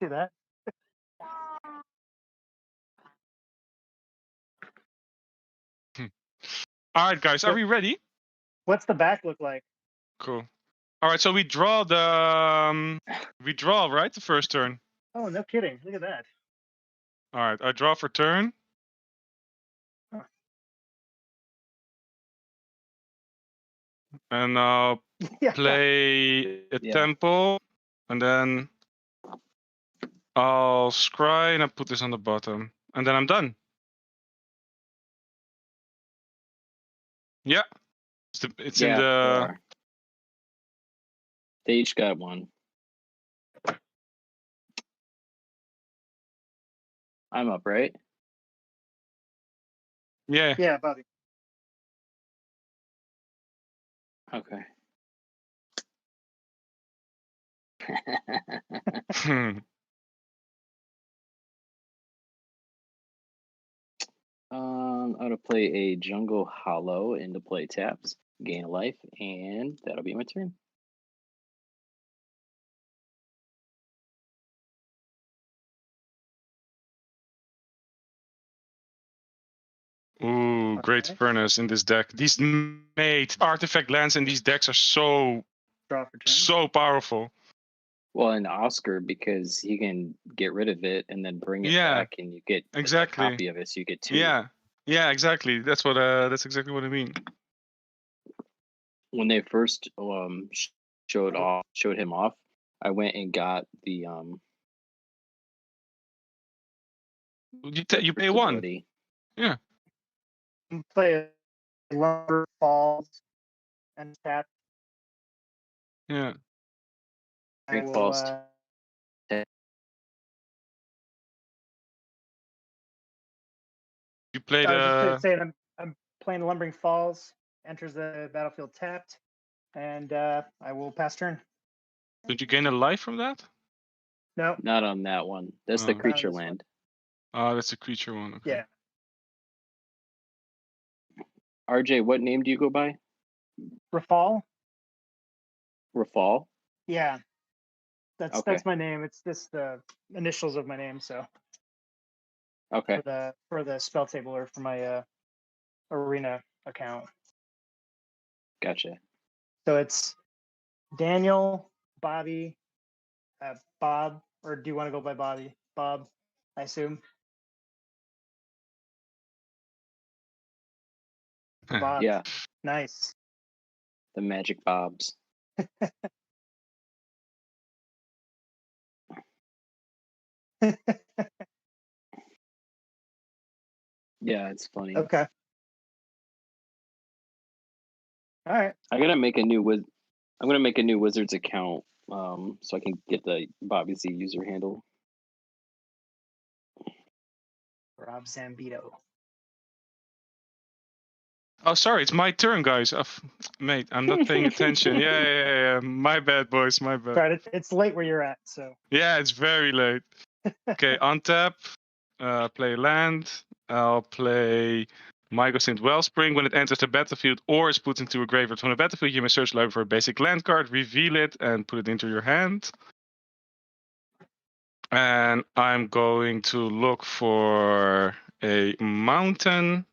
see that. All right, guys, are we ready? What's the back look like? Cool. All right, so we draw the right the first turn. Oh, no kidding! Look at that. All right, I draw for turn. Huh. And I'll Yeah. play a temple, and then I'll scry and I put this on the bottom, and then I'm done. Yeah, it's in the. They each got one. I'm up, right? Yeah. Yeah, Bobby. Okay. I'm gonna play a Jungle Hollow into play taps, gain a life, and that'll be my turn. Ooh, great furnace in this deck. These made artifact lands in these decks are so powerful. Well, and Oscar, because he can get rid of it and then bring it back, and you get a copy of it, so you get two. Yeah, exactly. That's exactly what I mean. When they first showed him off, I went and got the You pay one. Yeah. You play Lumber Falls and tap. Yeah. Great Falls. You played. I was just gonna say I'm playing Lumbering Falls. Enters the battlefield tapped, and I will pass turn. Did you gain a life from that? No. Not on that one. That's the creature land. Oh, that's a creature one. Okay. Yeah. RJ, what name do you go by? Rafal. Rafal? Yeah. That's my name. It's just the initials of my name, so. Okay. For the spell table or for my arena account. Gotcha. So it's Daniel, Bobby, Bob, or do you want to go by Bobby? Bob, I assume. Bob. Yeah. Nice. The Magic Bobs. Yeah, it's funny. Okay. All right. I'm gonna make a new Wizards account, so I can get the Bobby Z user handle. Rob Zambito. Oh, sorry, it's my turn, guys. Mate, I'm not paying attention. Yeah. My bad, boys. My bad. Right, it's late where you're at, so. Yeah, it's very late. Okay, untap. Play land. I'll play Mycosynth Wellspring. When it enters the battlefield or is put into a graveyard from the battlefield, you may search the library for a basic land card, reveal it, and put it into your hand. And I'm going to look for a mountain.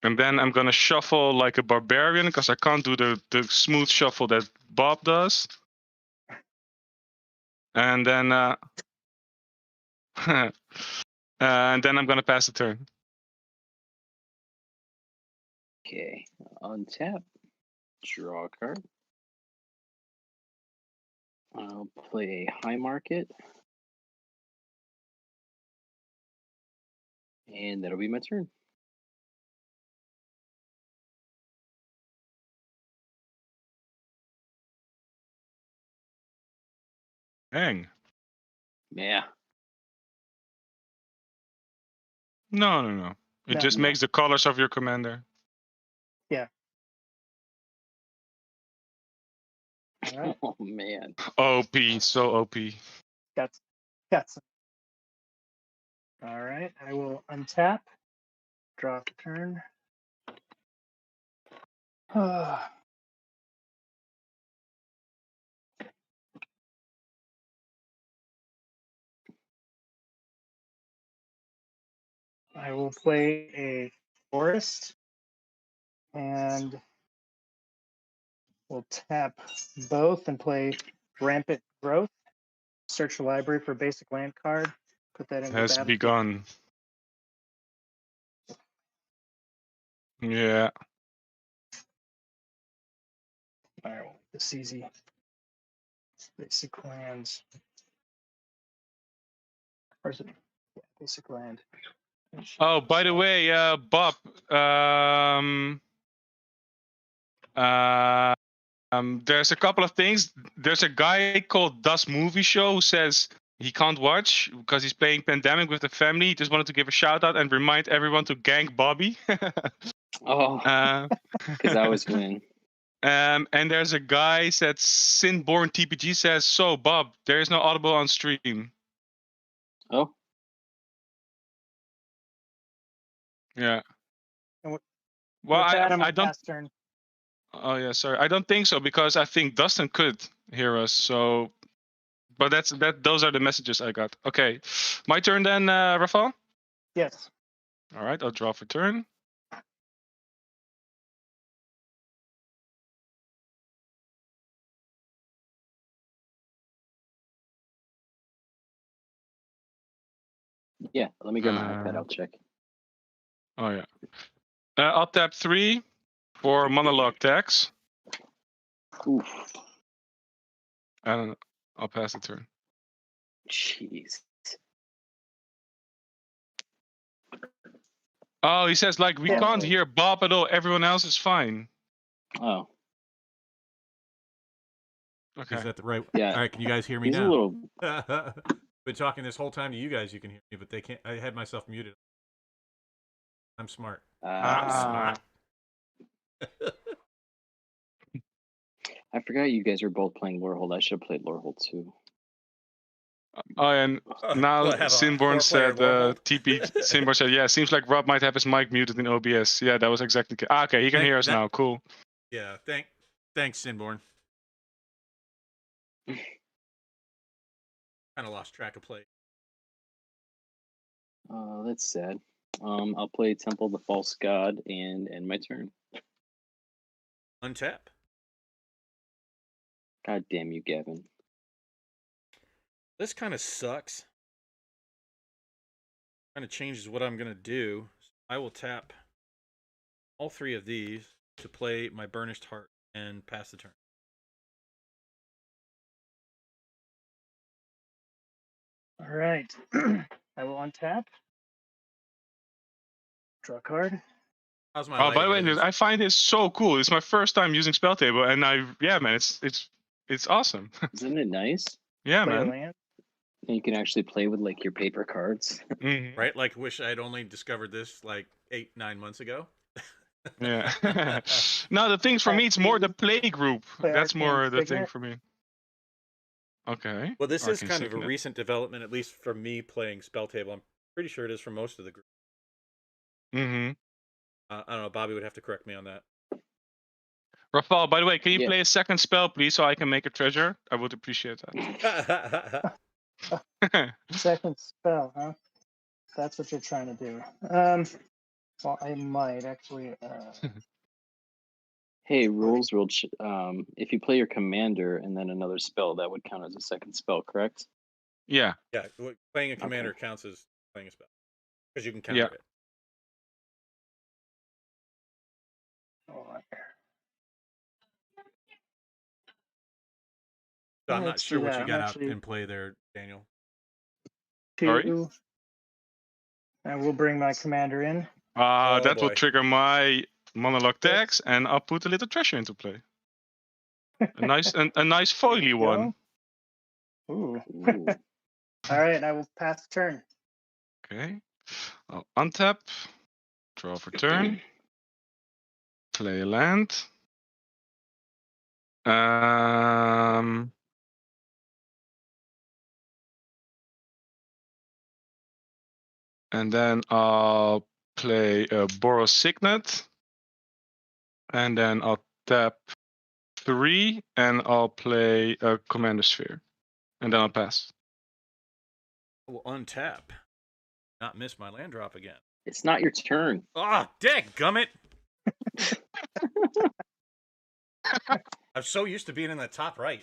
And then I'm going to shuffle like a barbarian because I can't do the smooth shuffle that Bob does. And then and then I'm going to pass the turn. Okay, untap, draw a card. I'll play High Market. And that'll be my turn. Dang. Yeah. No. It just makes the colors of your commander. Yeah. Right. Oh man. OP, so OP. That's all right. I will untap, draw the turn. I will play a forest, and we'll tap both and play Rampant Growth. Search the library for basic land card. Put that in the Has battlefield. begun. Yeah. All right, well, this is easy. Basic lands. Where's it? Yeah, basic land. Oh, by the way, Bob. There's a couple of things. There's a guy called Das Movie Show who says he can't watch because he's playing Pandemic with the family. He just wanted to give a shout out and remind everyone to gank Bobby. Oh, because I was winning. And there's a guy that Sinborn TPG says, so Bob, there is no audible on stream. Oh. Yeah. Well, I don't. Turn. Oh yeah, sorry. I don't think so because I think Dustin could hear us. So, but those are the messages I got. Okay, my turn then, Rafal. Yes. All right, I'll draw for turn. Yeah, let me grab my iPad. I'll check. Oh yeah. I'll tap 3 for monologue tax. Oof. And I'll pass the turn. Jeez. Oh, he says like we can't hear Bob at all. Everyone else is fine. Oh. Okay. Is that the right? Yeah. All right. Can you guys hear me He's now? A little... Been talking this whole time to you guys. You can hear me, but they can't. I had myself muted. I'm smart. I'm smart. I forgot you guys were both playing Lorehold. I should have played Lorehold too. Oh, and now Sinborn said, TP Sinborn said, yeah, seems like Rob might have his mic muted in OBS. Yeah, that was exactly. Okay, he can hear us now. Cool. Yeah, thanks, Sinborn. Kind of lost track of play. That's sad. I'll play Temple of the False God and end my turn. Untap. God damn you, Gavin. This kind of sucks. Kind of changes what I'm gonna do. I will tap all 3 of these to play my Burnished Heart and pass the turn. All right. I will untap. Draw a card. How's my by the way, I find this so cool. It's my first time using spelltable, and man, it's awesome. Isn't it nice? Yeah, man. And you can actually play with like your paper cards. Mm-hmm. Right? Like, wish I'd only discovered this like 8-9 months ago. Yeah. No, the things for me, it's more the play group. That's more the thing for me. Okay. Well, this is kind of a recent development, at least for me playing spelltable. I'm pretty sure it is for most of the group. Mm-hmm. I don't know. Bobby would have to correct me on that. Rafal, by the way, can you play a second spell, please, so I can make a treasure? I would appreciate that. Second spell, huh? That's what you're trying to do. Well, I might actually. Hey, rules. If you play your commander and then another spell, that would count as a second spell, correct? Yeah. Yeah, playing a commander counts as playing a spell because you can counter it. So I'm not sure what you got out in play there, Daniel. 2. And we'll bring my commander in. That will trigger my monologue tax, and I'll put a little treasure into play. A nice foily one. Ooh. All right, I will pass the turn. Okay. I'll untap, draw for turn, play a land. And then I'll play a Boros Signet. And then I'll tap 3, and I'll play a Commander Sphere. And then I'll pass. I will untap. Not miss my land drop again. It's not your turn. Ah, oh, dadgummit. I'm so used to being in the top right.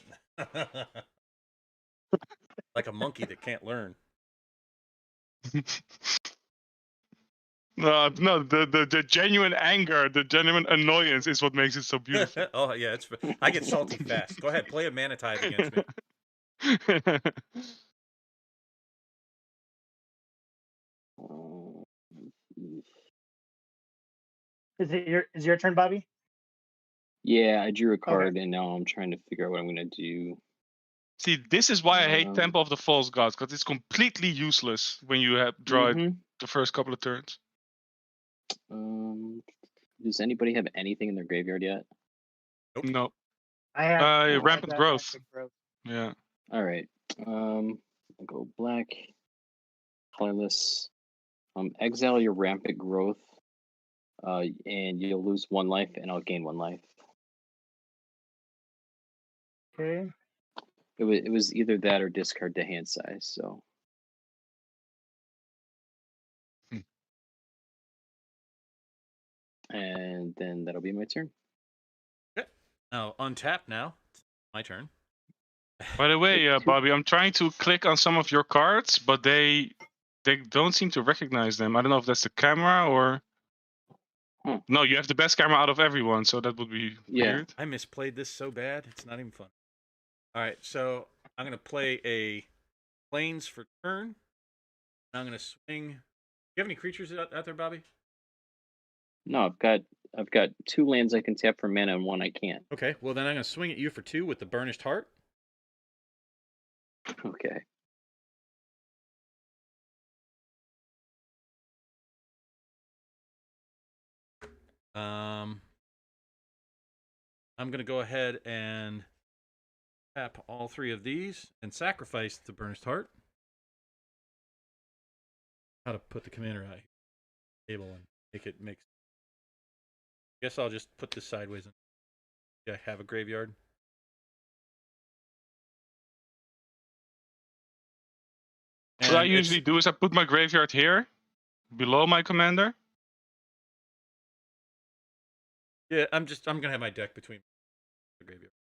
Like a monkey that can't learn. No, the genuine anger, the genuine annoyance is what makes it so beautiful. Oh yeah, I get salty fast. Go ahead, play a mana tithe against me. Is your turn, Bobby? Yeah, I drew a card, and now I'm trying to figure out what I'm gonna do. See, this is why I hate Temple of the False Gods, because it's completely useless when you draw it the first couple of turns. Does anybody have anything in their graveyard yet? Nope. No. I have Rampant Growth. Yeah. All right. I'll go black, colorless. Exile your Rampant Growth, and you'll lose 1 life, and I'll gain 1 life. Okay. It was either that or discard to hand size. So. And then that'll be my turn. Okay. Now untap. Now it's my turn. By the way, Bobby, I'm trying to click on some of your cards, but they don't seem to recognize them. I don't know if that's the camera or. No, you have the best camera out of everyone, so that would be weird. I misplayed this so bad, it's not even fun. All right, so I'm going to play a Plains for turn. I'm going to swing. Do you have any creatures out there, Bobby? No, I've got 2 lands I can tap for mana and 1 I can't. Okay, well then I'm going to swing at you for 2 with the Burnished Heart. Okay. I'm going to go ahead and tap all 3 of these and sacrifice the Burnished Heart. How to put the commander out here. Table and make it mix. I guess I'll just put this sideways. I have a graveyard. What I usually do is I put my graveyard here, below my commander. Yeah, I'm gonna have my deck between the graveyard.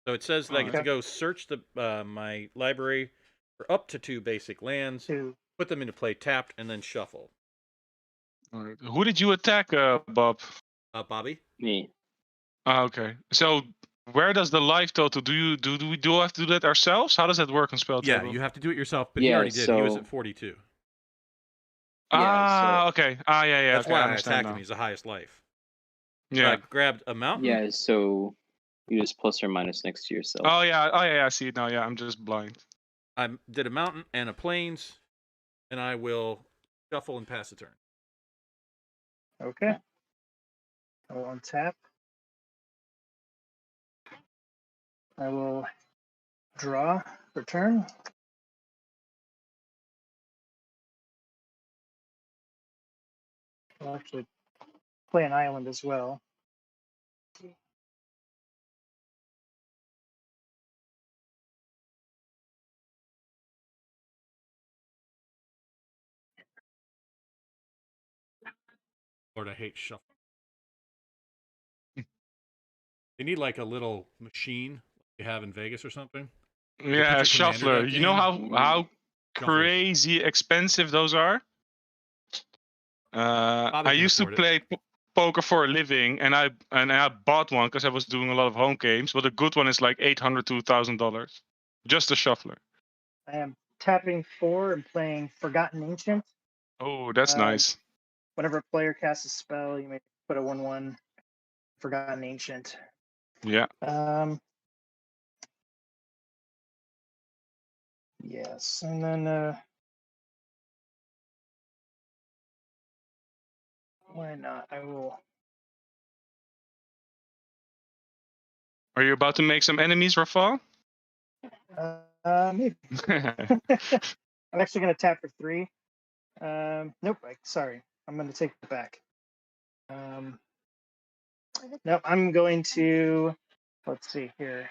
So it says that I get to go search my library for up to 2 basic lands, put them into play tapped, and then shuffle. All right. Who did you attack, Bob? Bobby. Me. Okay. So where does the life total? Do we have to do that ourselves? How does that work on spelltable? Yeah, you have to do it yourself. But he already did. He was at 42. Okay. Yeah. That's why I attacked him. He's the highest life. Yeah. So I grabbed a mountain. Yeah. So you just plus or minus next to yourself. Oh yeah. I see it now. Yeah, I'm just blind. I did a mountain and a plains, and I will shuffle and pass the turn. Okay. I will untap. I will draw for turn. I'll actually play an island as well. Lord, I hate shuffle. They need like a little machine you have in Vegas or something. Yeah, shuffler. You know how crazy expensive those are? I used to play poker for a living, and I bought one because I was doing a lot of home games. But a good one is like $800 to $1,000, just a shuffler. I am tapping 4 and playing Forgotten Ancient. Oh, that's nice. Whenever a player casts a spell, you may put a 1/1 Forgotten Ancient. Yeah. Yes, and then why not? I will. Are you about to make some enemies, Rafal? Maybe. I'm actually going to tap for 3. Nope. Sorry, I'm going to take it back. Nope. I'm going to. Let's see here.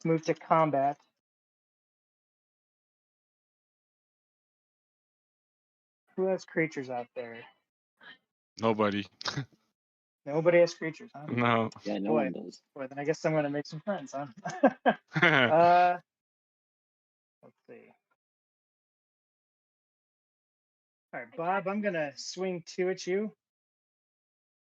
Move to combat. Who has creatures out there? Nobody. Nobody has creatures, huh? No. Yeah, no Boy. one does. Boy, then I guess I'm gonna make some friends, huh? Let's see. All right, Bob, I'm gonna swing 2 at you.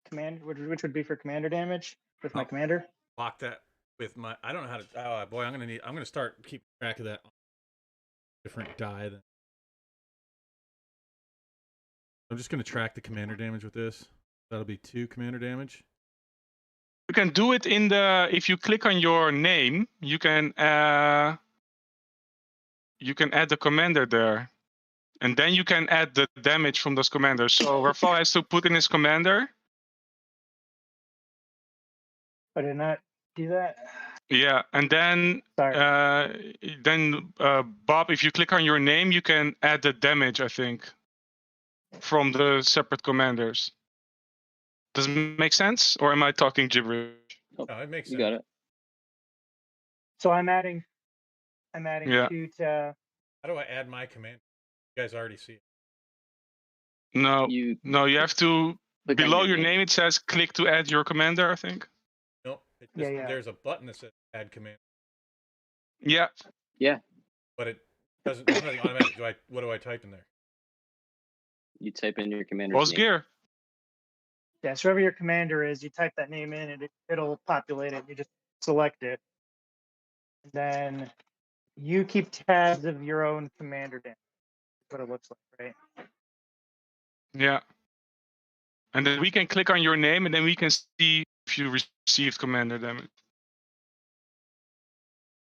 Command, which would be for commander damage with my commander. Block that with my. I don't know how to. Oh boy, I'm gonna start keep track of that. Different die. Then I'm just gonna track the commander damage with this. That'll be 2 commander damage. You can do it in the. If you click on your name, you can add the commander there, and then you can add the damage from those commanders. So Rafal has to put in his commander. I did not do that. Yeah, and then Sorry. Bob, if you click on your name, you can add the damage, I think, from the separate commanders. Does it make sense, or am I talking gibberish? Oh, No, it makes sense. you got it. So I'm adding Yeah. 2 to. How do I add my command? You guys already see it. No, You have to click on below your name. It says click to add your commander, I think. Nope. Yeah. There's a button that says add command, Yeah. Yeah, but it doesn't. There's nothing automatic. What do I type in there? you type in your commander's Boss name. gear. Yeah, so whoever your commander is, you type that name in and it'll populate it. You just select it. And then you keep tabs of your own commander damage. That's what it looks like, right? Yeah. And then we can click on your name, and then we can see if you received commander damage.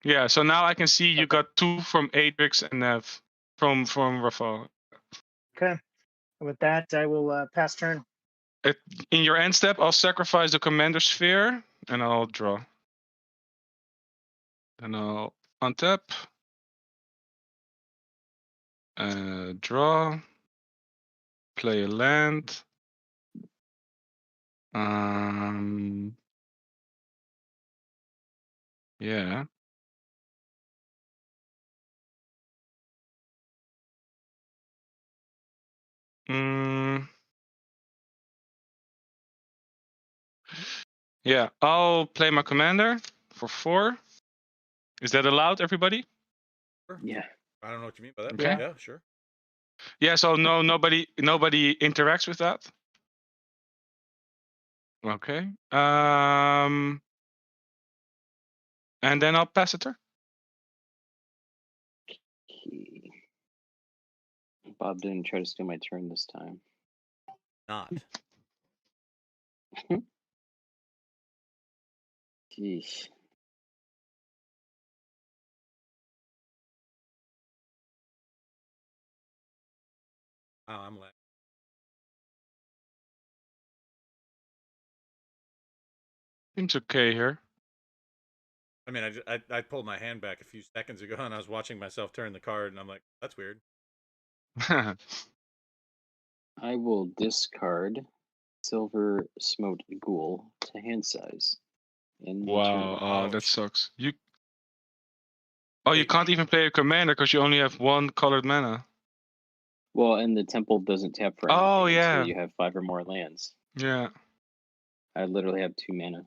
Yeah, so now I can see you got 2 from Adrix and Nev from Rafal. Okay. With that, I will pass turn. In your end step, I'll sacrifice the commander sphere, and I'll draw. Then I'll untap. Draw. Play a land. Yeah. Yeah, I'll play my commander for 4. Is that allowed, everybody? Yeah. I don't know what you mean by that. Okay. Yeah, sure. Yeah, so nobody interacts with that. Okay. And then I'll pass it to her. Okay. Bob didn't try to steal my turn this time. Not. Jeez. Oh, I'm lagging. Seems okay here. I mean, I pulled my hand back a few seconds ago, and I was watching myself turn the card, and I'm like, that's weird. I will discard Silver Smote Ghoul to hand size. Wow, oh, that Ouch. sucks. You can't even play a commander because you only have 1 colored mana. Well, and the temple doesn't tap for anything Oh, yeah. until you have 5 or more lands. Yeah. I literally have 2 mana.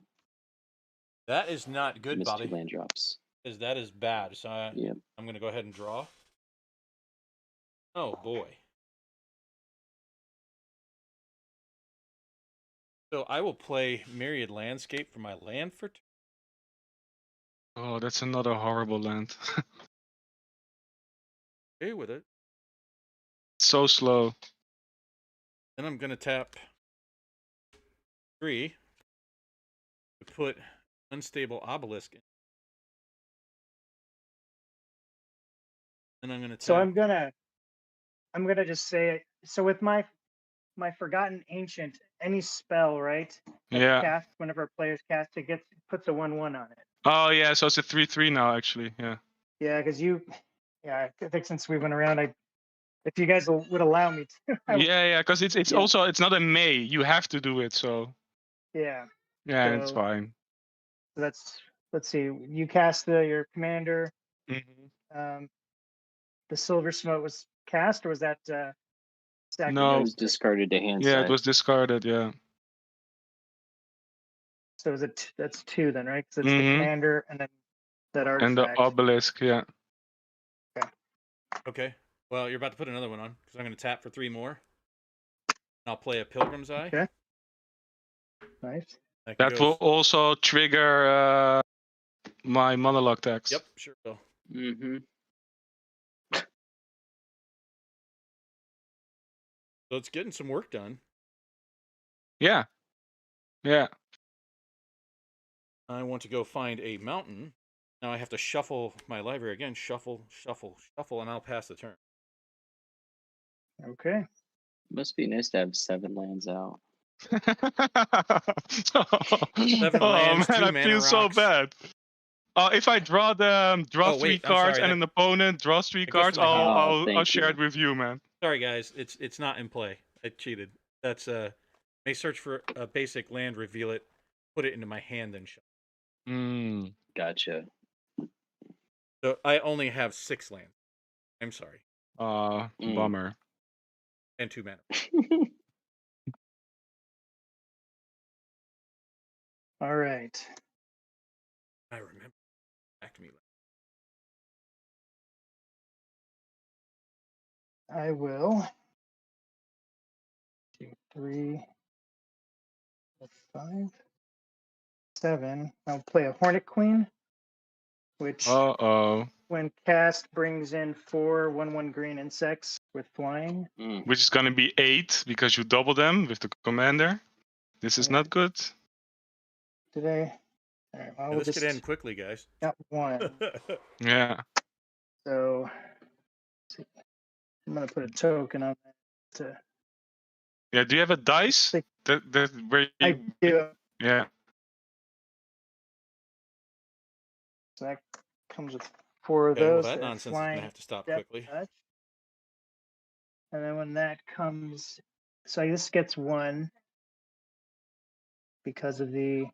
That is not good, Missed Bobby. 2 land drops. Because that is bad. So Yep. I'm going to go ahead and draw. Oh, boy. So I will play Myriad Landscape for my land for 2. Oh, that's another horrible land. Okay with it. So slow. Then I'm going to tap 3 to put Unstable Obelisk in. And I'm going to tap. So I'm gonna just say it. So with my Forgotten Ancient, any spell, right? That's Yeah. cast whenever players cast it puts a 1/1 on it. Oh, yeah, so it's a 3/3 now, actually. Yeah. Yeah, because I think since we went around, if you guys would allow me to. Yeah, because it's also, it's not a may. You have to do it, so. Yeah. Yeah, it's So- fine. Let's see. You cast your commander. Mm-hmm. The Silver Smote was cast, or was that Stack No. It of was dice. discarded to hand Yeah, side. it was discarded. Yeah. So is it that's 2 then, right? Because it's the Mhm. commander and then that And the artifact. obelisk. Yeah. Okay. Well, you're about to put another one on because I'm going to tap for 3 more. I'll play a Pilgrim's Eye. Okay. Nice. That will also trigger my monologue text. Yep, sure will. Mm-hmm. So it's getting some work done. Yeah. Yeah. I want to go find a mountain. Now I have to shuffle my library again. Shuffle, shuffle, shuffle, and I'll pass the turn. Okay. Must be nice to have 7 lands out. 7 Oh lands, man, 2 I mana feel so rocks. bad. If I draw Oh, 3 wait, I'm cards sorry, and that- an opponent draws 3 that goes cards, to my hand. I'll Thank share you. it with you, man. Sorry, guys. It's not in play. I cheated. That's may search for a basic land, reveal it, put it into my hand, then shuffle. Mm. Gotcha. So I only have 6 lands. I'm sorry. Bummer. And 2 mana. All right. I remember. Back to me. I will. 2, 3, 4, 5, 7. I'll play a Hornet Queen, which Uh-oh. when cast brings in 4 1/1 green insects with flying. Mm. Which is gonna be 8 because you double them with the commander. This is Yeah. not good. Did I? All right. Well, Yeah, we'll this just could end quickly, guys. got 1. Yeah. So I'm gonna put a token on that. Yeah, do you have a dice? Like- That where I you, do. yeah. So that comes with 4 of Okay, well, those. that They're nonsense is going to flying have to stop depth quickly. touch. And then when that comes, so this gets 1 because of the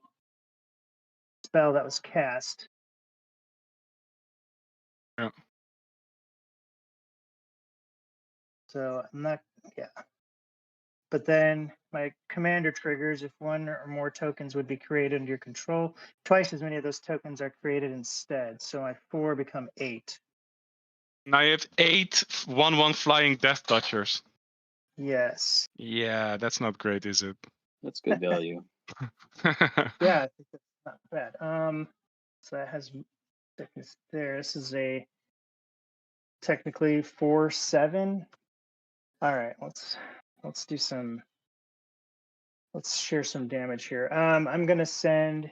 spell that was cast. Yeah. So I'm not, yeah. But then my commander triggers if 1 or more tokens would be created under your control. Twice as many of those tokens are created instead. So my 4 become 8. Now you have 8 1/1 flying death touchers. Yes. Yeah, that's not great, is it? That's good value. Yeah, I think that's not bad. So that has thickness there. This is a technically 4/7. All right, let's do some. Let's share some damage here. I'm gonna send.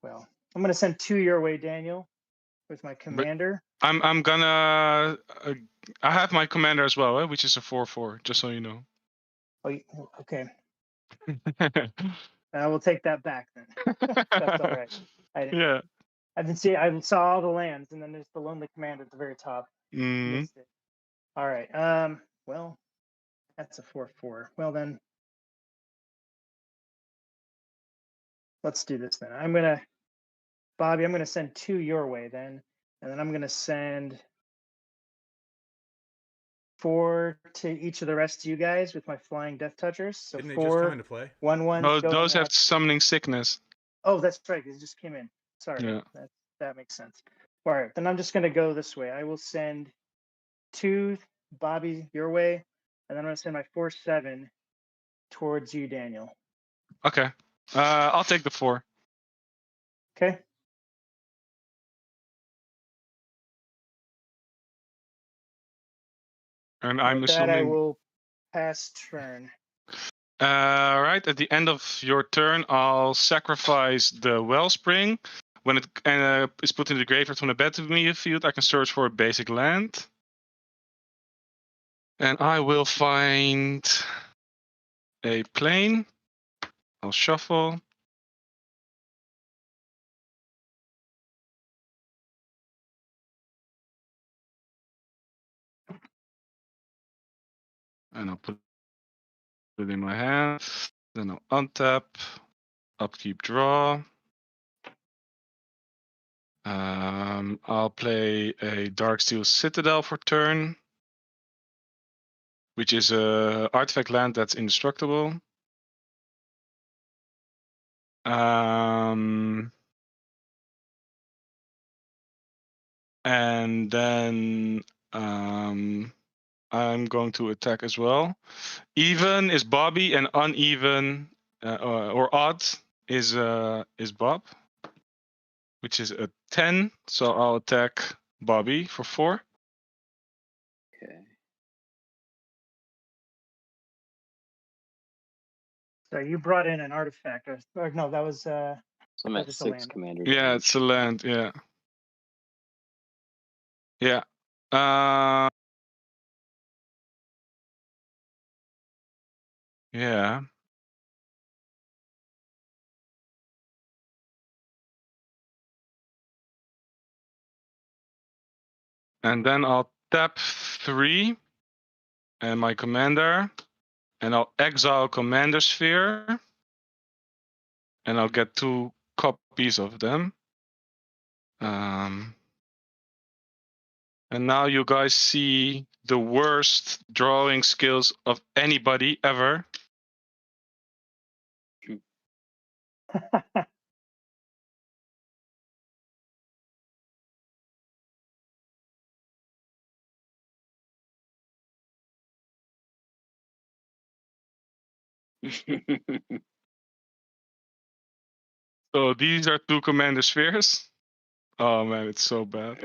Well, I'm gonna send 2 your way, Daniel, with my commander. I'm gonna. I have my commander as well, which is a 4/4. Just so you know. Oh, okay. I will take that back then. That's all right. Yeah. I didn't see. I saw all the lands, and then there's the lonely commander at the very top. Mm. Missed it. All right. Well, that's a 4/4. Well then, let's do this then. Bobby, I'm gonna send 2 your way then, and then I'm gonna send 4 to each of the rest of you guys with my flying death touchers. So Didn't they just come 4 into play? 1/1s Those, go those in have that. summoning sickness. Oh, that's right. It just came in. Sorry. Yeah. That makes sense. All right. Then I'm just gonna go this way. I will send 2 Bobby your way, and then I'm gonna send my 4/7 towards you, Daniel. Okay. I'll take the 4. Okay. And I'm With that, I assuming. will pass turn. Right, at the end of your turn, I'll sacrifice the Wellspring. When it is put in the graveyard from the battlefield, I can search for a basic land. And I will find a plane. I'll shuffle. And I'll put it in my hand. Then I'll untap. Upkeep, draw. I'll play a Darksteel Citadel for turn, which is a artifact land that's indestructible. And then I'm going to attack as well. Even is Bobby, and uneven or odd is Bob, which is a 10. So I'll attack Bobby for 4. Okay. So you brought in an artifact, or no, that was So I'm at just a 6 land. commander. Yeah, damage. it's a land. Yeah. Yeah. Yeah. And then I'll tap 3 and my commander, and I'll exile Commander Sphere, and I'll get 2 copies of them. And now you guys see the worst drawing skills of anybody ever. So these are 2 Commander Spheres. Oh man, it's so bad.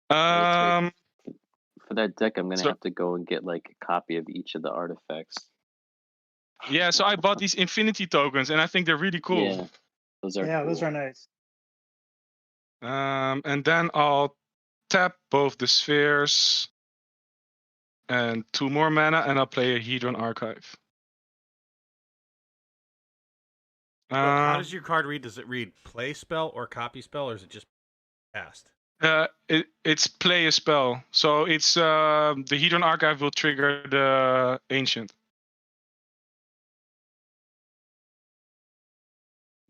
For that deck, I'm gonna so- have to go and get like a copy of each of the artifacts. Yeah, so I bought these Infinity tokens, and I think they're really cool. Yeah, those are yeah, cool. those are nice. And then I'll tap both the spheres and 2 more mana, and I'll play a Hedron Archive. Well, how does your card read? Does it read play spell or copy spell, or is it just cast? It's play a spell. So it's the Hedron Archive will trigger the Ancient.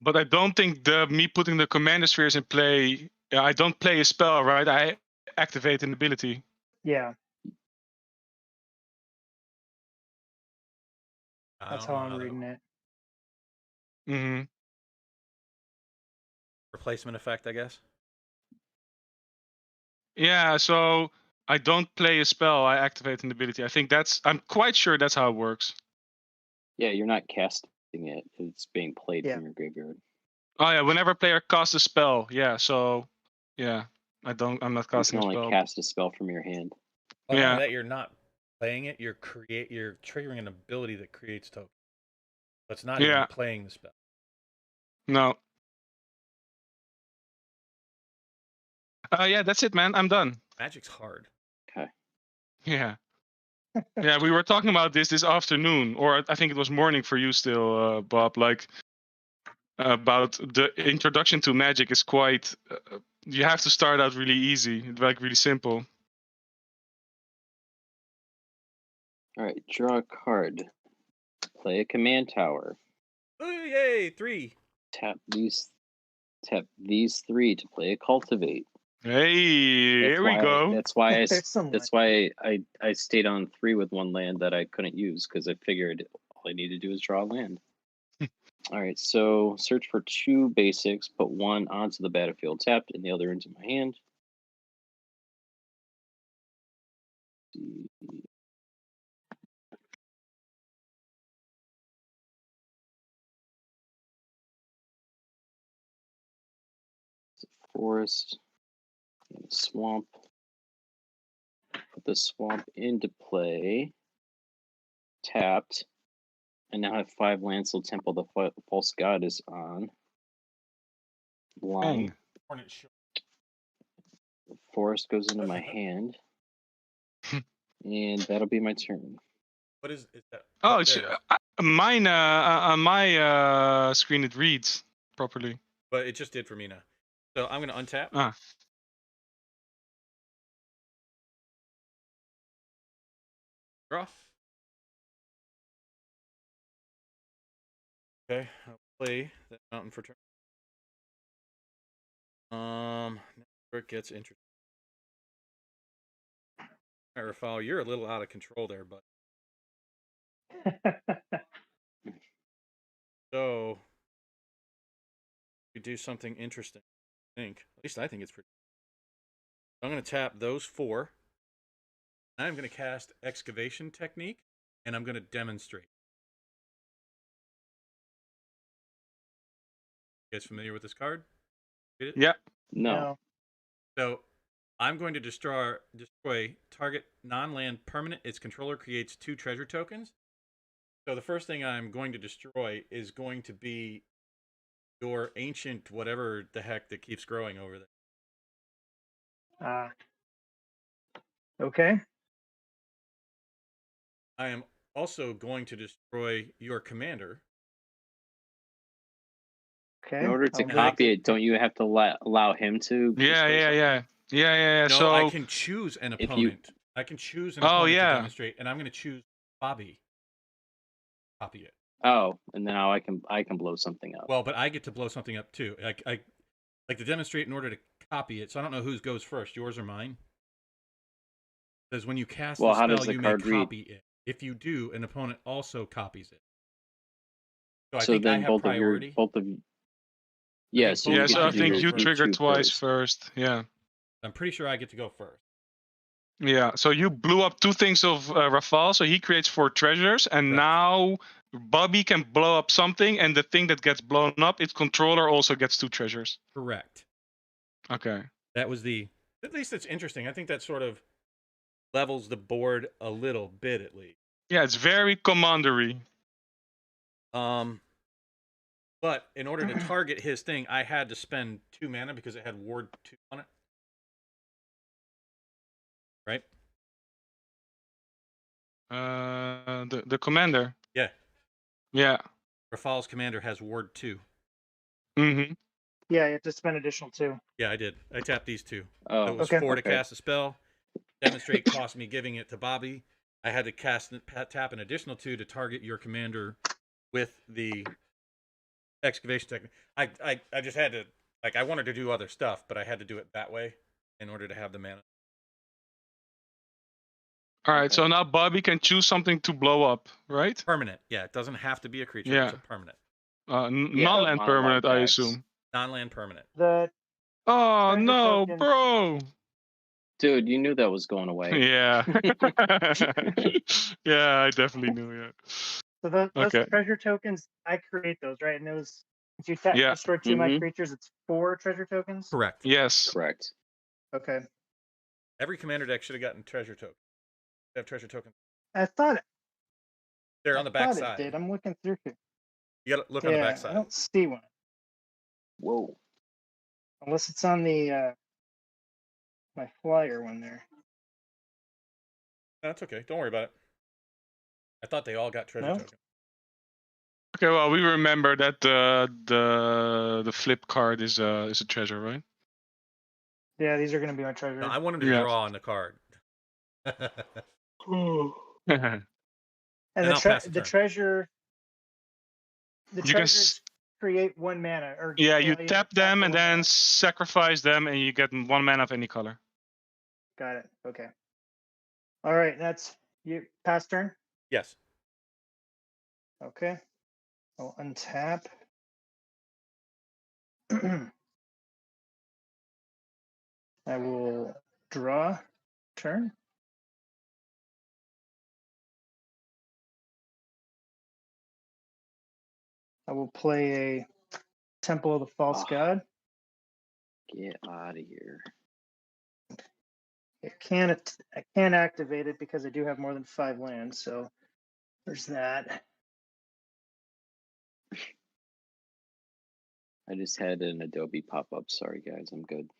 But I don't think me putting the Commander Spheres in play. I don't play a spell, right? I activate an ability. Yeah, I that's don't how know I'm that reading it. Mm-hmm. replacement effect, I guess. Yeah, so I don't play a spell. I activate an ability. I think I'm quite sure that's how it works. Yeah, you're not casting it; it's being played Yeah. from your graveyard. Oh yeah, whenever a player casts a spell. Yeah, so yeah, I'm not You casting can a only spell. cast a spell from your hand. Well, not Yeah. only that, you're not playing it. You're triggering an ability that creates tokens. So it's not even Yeah. playing the spell. No. Yeah, that's it, man. I'm done. Magic's hard. Okay. Yeah. Yeah, we were talking about this afternoon, or I think it was morning for you still, Bob. Like about the introduction to Magic is quite. You have to start out really easy, like really simple. All right. Draw a card. Play a command tower. Ooh, yay! 3. Tap these 3 to play a cultivate. Hey, here we go. That's why There's some that's why I stayed on 3 with 1 land that I couldn't use because I figured all I need to do is draw a land. All right, so search for 2 basics, put 1 onto the battlefield tapped and the other into my hand. Forest and a swamp. Put the swamp into play. Tapped. And now have 5 lands till Temple the False God is on. Line. Forest goes into my hand. And that'll be my turn. What is that? Oh, There. on my screen it reads properly. But it just did for me now. So I'm going to untap. Ah. Draw. Okay, I'll play that mountain for turn. Where it gets interesting. All right, Rafal, you're a little out of control there, but so you do something interesting. I think. At least I think it's pretty. I'm going to tap those 4. I'm going to cast Excavation Technique, and I'm going to demonstrate. You guys familiar with this card? Get it? Yeah. No. So I'm going to destroy target non-land permanent. Its controller creates 2 treasure tokens. So the first thing I'm going to destroy is going to be your ancient whatever the heck that keeps growing over there. Okay. I am also going to destroy your commander. Okay. In order to I'll copy make it, don't you have to allow him to? Yeah. No, So I can choose an if you- opponent. I can choose an Oh, opponent yeah. to demonstrate, and I'm going to choose Bobby. Copy it. Oh, and now I can blow something up. Well, but I get to blow something up too. I like to demonstrate in order to copy it. So I don't know whose goes first, yours or mine. Because when you cast Well, the how spell, does the you may card read? copy it. If you do, an opponent also copies it. So I So think I then have priority. both of you. Yeah, so yeah, you so get I to do think your you group trigger 2 twice first. first. Yeah. I'm pretty sure I get to go first. Yeah. So you blew up 2 things of Rafal, so he creates 4 treasures, and Correct. now Bobby can blow up something, and the thing that gets blown up, its controller also gets 2 treasures. Correct. Okay. That was the. At least it's interesting. I think that sort of levels the board a little bit, at least. Yeah, it's very commandery. But in order to target his thing, I had to spend 2 mana because it had Ward 2 on it. Right? The commander. Yeah. Yeah. Rafal's commander has Ward 2. Mm-hmm. Yeah, you have to spend additional 2. Yeah, I did. I tapped these 2. Oh, So it was Okay. 4 to Okay. cast a spell. Demonstrate cost me giving it to Bobby. I had to tap an additional 2 to target your commander with the excavation technique. I just had to, like, I wanted to do other stuff, but I had to do it that way in order to have the mana. All right. Okay. So now Bobby can choose something to blow up, right? Permanent. Yeah, it doesn't have to be a creature. Yeah. It's a permanent. Yeah, Non-land mono permanent, I black decks. assume. Non-land permanent. The Oh treasure no, tokens- bro. Dude, you knew that was going away. Yeah. Yeah, I definitely knew. Yeah. So those Okay. treasure tokens, I create those, right? And those, if you Yeah. destroy 2 of my Mhm. creatures, it's 4 treasure tokens. Correct. Yes. Correct. Okay. Every commander deck should have gotten treasure token. They have treasure tokens. I thought They're on the back it side. did. I'm looking through here. You got to look on the back I side. don't see one Whoa. unless it's on the my flyer one there. That's okay. Don't worry about it. I thought they all got treasure No? tokens. Okay. Well, we remember that the flip card is a treasure, right? Yeah, these are going to be my treasures. No, I wanted to Yeah. draw on the card. And And I'll pass the the turn. treasure. The You can treasures create 1 mana. Or Yeah, you well, tap for them and 1 then mana. sacrifice them, and you get 1 mana of any color. Got it. Okay. All right. That's you. Pass turn. Yes. Okay. I'll untap. I will draw turn. I will play a Temple of the False Ah. God. Get out of here. I can't activate it because I do have more than 5 lands, so there's that. I just had an Adobe pop up. Sorry, guys. I'm good.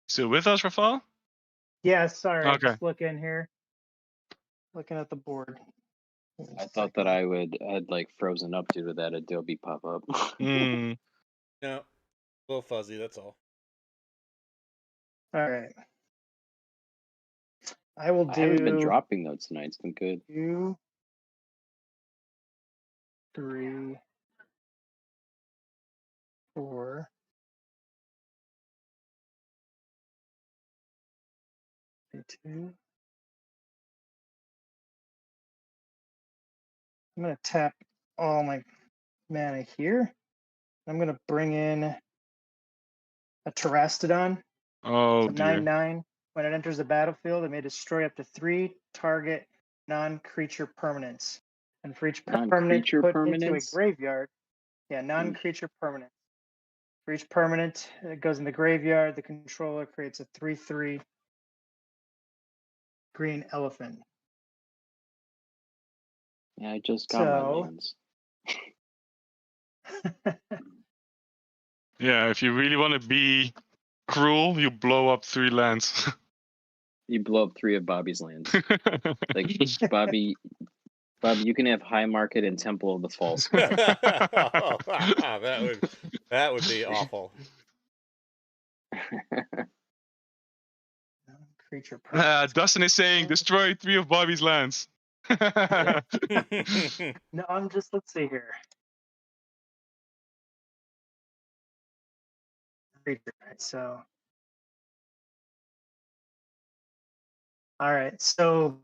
Still with us, Rafal? Yeah, sorry. Okay. Just looking here. Looking at the board. I thought that I'd like frozen up due to that Adobe pop up. Mm. No. A little fuzzy, that's all. All right. I will I haven't been do dropping though tonight. It's been good. 2, 3, 4. 2. I'm gonna tap all my mana here. I'm gonna bring in a Terastodon. Oh It's a dear. 9/9. When it enters the battlefield, it may destroy up to 3 target non-creature permanents. And for each permanent Non-creature put into a permanents? graveyard, non-creature permanent. For each permanent that goes in the graveyard, the controller creates a 3/3 green elephant. Yeah, I just got my So lands. Yeah, if you really want to be cruel, you blow up 3 lands. You blow up 3 of Bobby's lands. Like Bobby, you can have High Market and Temple of the False. that would be awful. Creature permanent. Dustin is saying destroy 3 of Bobby's lands. No, let's see here. Right, so all right, so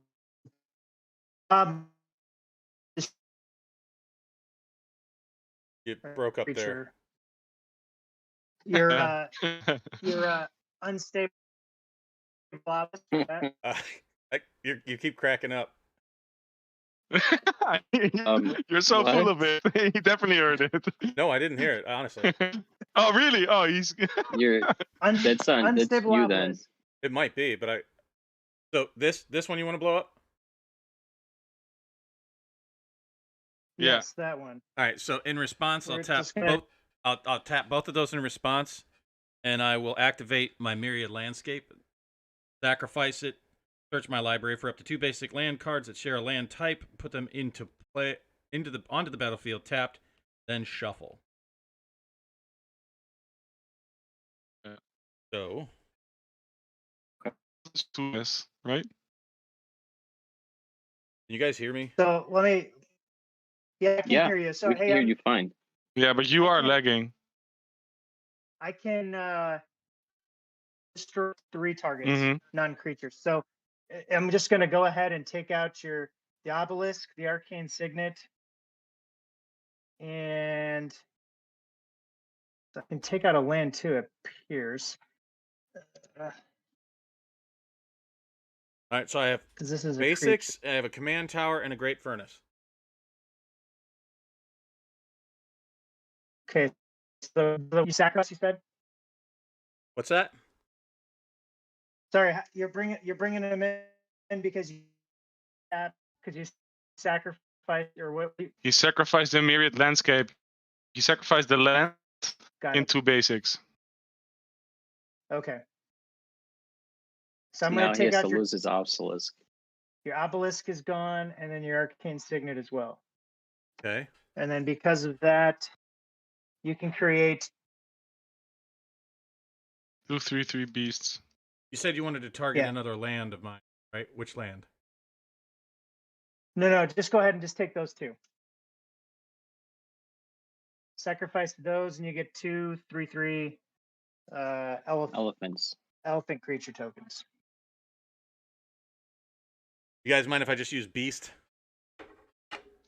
You broke up creature. there. You're unstable. You keep cracking up. You're so what? full of it. He definitely heard it. No, I didn't hear it, honestly. Oh, really? Oh, he's. That's unstable you then. obelisk. It might be, but So this one you want to blow up? Yeah. Yes, that one. All right. So in response, We're I'll tap just gonna- both. I'll tap both of those in response, and I will activate my Myriad Landscape, sacrifice it, search my library for up to 2 basic land cards that share a land type, put them onto the battlefield tapped, then shuffle. Yeah. So It's 2 miss, right? can you guys hear me? So let me. Yeah, I can hear you. So we can hear you fine. Yeah, but you I are can't- lagging. I can destroy 3 targets, Mhm. non-creatures. So I'm just going to go ahead and take out the obelisk, the arcane signet, and I can take out a land too. It appears. All right. So I have Because this is a basics. I have a command tower and a great furnace. creature. Okay. So you sacrifice. You said. What's that? Sorry, you're bringing them in because you sacrificed or what? He sacrificed the Myriad Landscape. He sacrificed the land Got in it. 2 basics. Okay. So I'm Now going to he take has out to lose his obelisk. your obelisk is gone, and then your arcane signet as well. Okay. And then because of that, you can create. 2 3/3 beasts. You said you wanted to target another land of mine, right? Which land? No, just go ahead and just take those 2. Sacrifice those, and you get 2 3/3 Elephants. elephant creature tokens. You guys mind if I just use beast?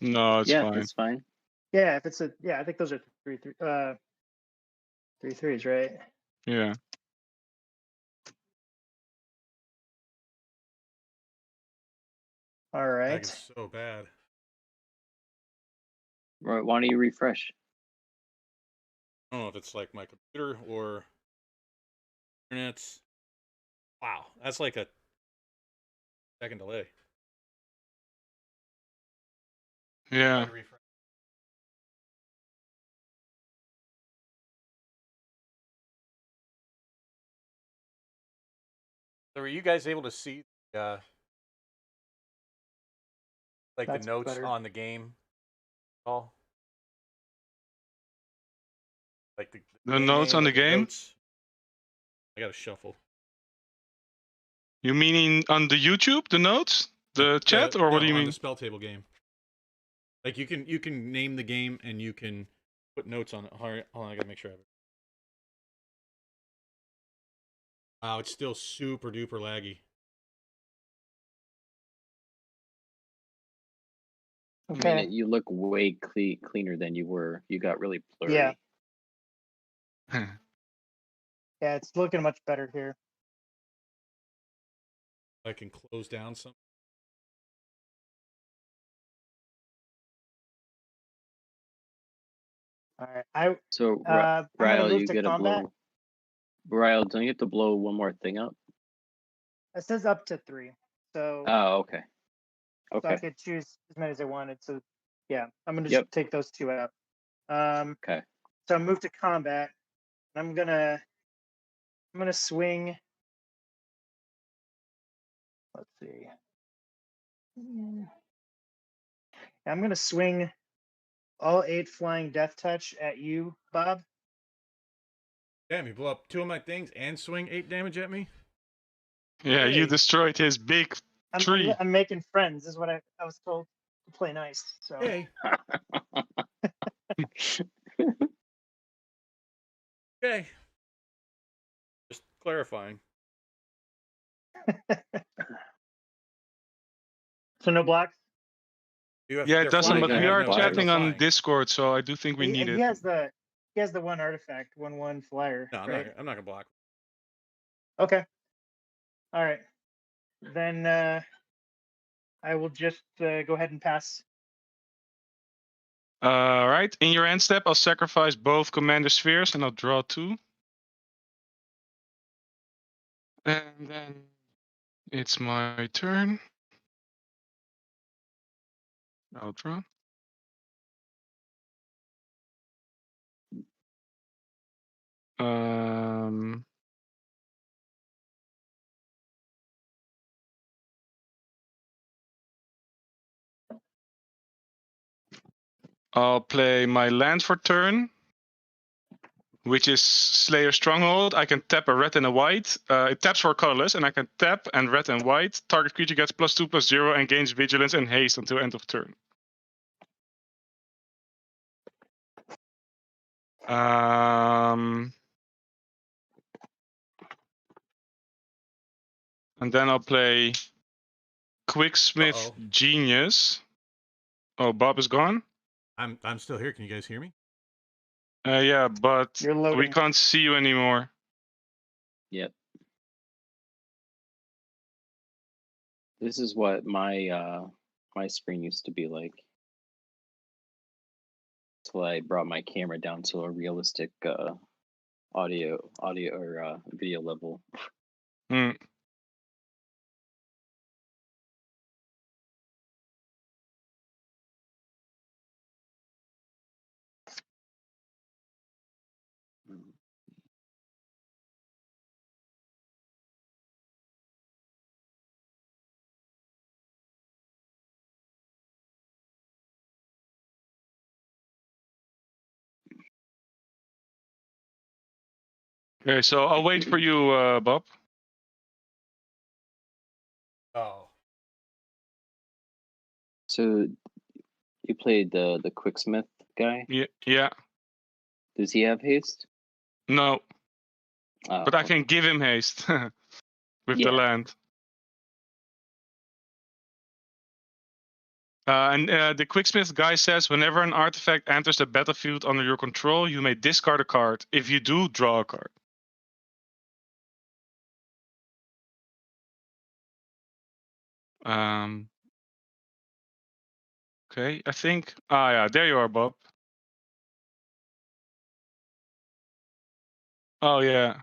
No, it's fine. That's fine. Yeah, if it's I think those are 3/3s, right? Yeah. All Lag right. is so bad. Right, why don't you refresh? I don't know if it's like my computer or internet's. Wow, that's like a second delay. Yeah. So were you guys able to see like That's the notes better. on the game at all? Like The notes on the game? Notes? I gotta shuffle. You meaning on the YouTube, the notes, the chat, or what do you on mean? the spell table game. Like you can name the game and you can put notes on it. Hold on, I gotta make sure I have it. Wow, it's still super duper laggy. Okay. I mean, you look way cleaner than you were. You got really blurry. Yeah. Yeah, it's looking much better here. I can close down some. All right. So, I'm gonna Ryle, move you to get to combat. blow. Ryle, don't you have to blow one more thing up? It says up to 3, so, Oh, okay. so I Okay. could choose as many as I wanted. So, yeah, I'm gonna Yep. just take those 2 out. Okay. So I move to combat. And I'm gonna swing. Let's see. I'm gonna swing all 8 flying death touch at you, Bob. Damn, you blow up 2 of my things and swing 8 damage at me? Yeah, you Hey. destroyed his big tree. I'm making friends, is what I was told to play nice. So Hey. Okay. Just clarifying. so no blocks. Yeah, they're it doesn't, flying, but I we have are no chatting on flying. Discord, so I do think we need He it. has the one artifact, 1/1 flyer. No, right? I'm not gonna block. Okay. All right. Then I will just go ahead and pass. All right. In your end step, I'll sacrifice both commander spheres and I'll draw 2. And then it's my turn. I'll draw. I'll play my land for turn, which is Slayer Stronghold. I can tap a red and a white. It taps for colorless, and I can tap and red and white. Target creature gets +2/+0 and gains vigilance and haste until end of turn. And then I'll play Quicksmith Genius. Oh, Bob is gone? I'm still here. Can you guys hear me? Yeah, but You're we loading. can't see you anymore. Yep. This is what my my screen used to be like. Until I brought my camera down to a realistic audio or video level. Hmm. Okay, so I'll wait for you, Bob. Oh. So you played the Quicksmith guy? Yeah. Does he have haste? No. Oh, But I okay. can give him haste with the Yeah. land. And the Quicksmith guy says, whenever an artifact enters the battlefield under your control, you may discard a card. If you do, draw a card. Okay, I think. Ah, yeah, there you are, Bob. Oh, yeah.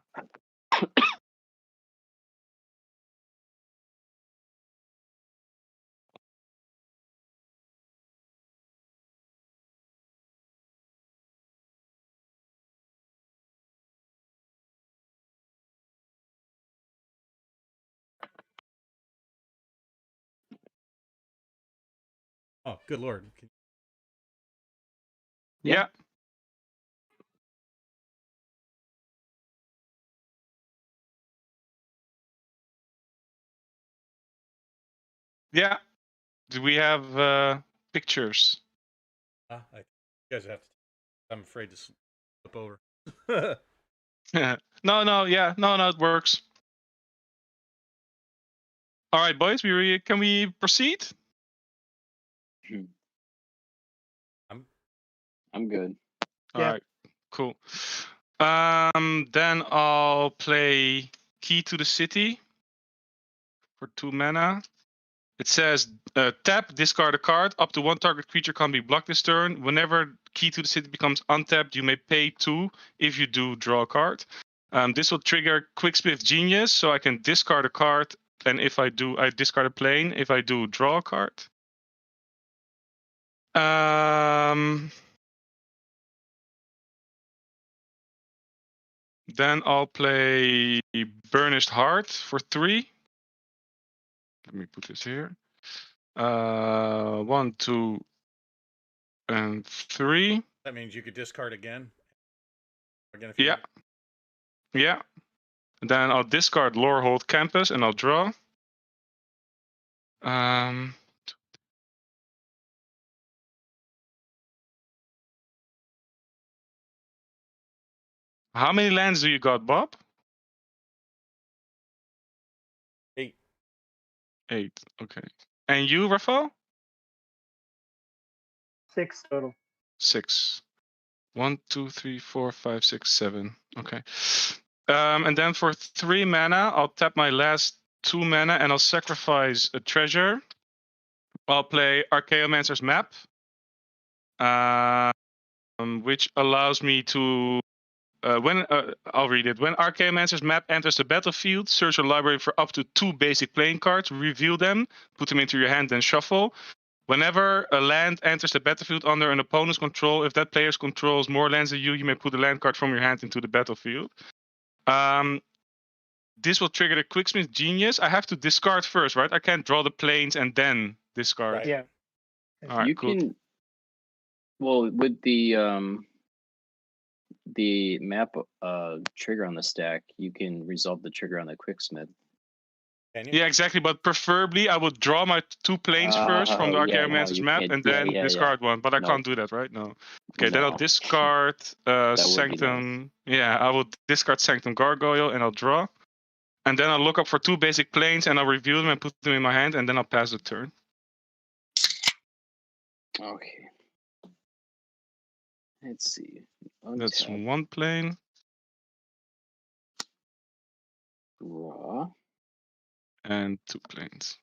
Oh, good lord. Yeah. Yeah. Do we have pictures? You guys have to. I'm afraid to slip over. No, it works. All right, boys, can we proceed? I'm good. All Yep. right, cool. Then I'll play Key to the City for 2 mana. It says tap, discard a card. Up to 1 target creature can be blocked this turn. Whenever Key to the City becomes untapped, you may pay 2. If you do, draw a card. This will trigger Quicksmith Genius, so I can discard a card. And if I do, I discard a plane. If I do, draw a card. Then I'll play Burnished Heart for 3. Let me put this here. 1, 2, and 3. That means you could discard again. Again, if you Yeah. want. Yeah. And then I'll discard Lorehold Campus and I'll draw. How many lands do you got, Bob? 8. 8. Okay. And you, Rafael? 6 total. 6. 1, 2, 3, 4, 5, 6, 7. Okay. And then for 3 mana, I'll tap my last 2 mana and I'll sacrifice a treasure. I'll play Archaeomancer's Map, which allows me to I'll read it. When Archaeomancer's Map enters the battlefield, search your library for up to 2 basic playing cards, reveal them, put them into your hand, then shuffle. Whenever a land enters the battlefield under an opponent's control, if that player controls more lands than you, you may put a land card from your hand into the battlefield. This will trigger the Quicksmith Genius. I have to discard first, right? I can't draw the planes and then discard. Right. Yeah. All right, You cool. can. Well, with the map trigger on the stack, you can resolve the trigger on the Quicksmith. Can you? Yeah, exactly. But preferably, I would draw my 2 planes first from the Oh, yeah, no, Archaeomancer's you Map can't- and yeah, then yeah, discard one. But I No. can't do that, right? No. Okay, then I'll No. discard would be Sanctum. Yeah, I will discard Sanctum Gargoyle and I'll draw. And then I'll look up for 2 basic planes and I'll review them and put them in my hand and then I'll pass the turn. Okay. Let's see. That's Untap, 1 plane. draw. And 2 planes.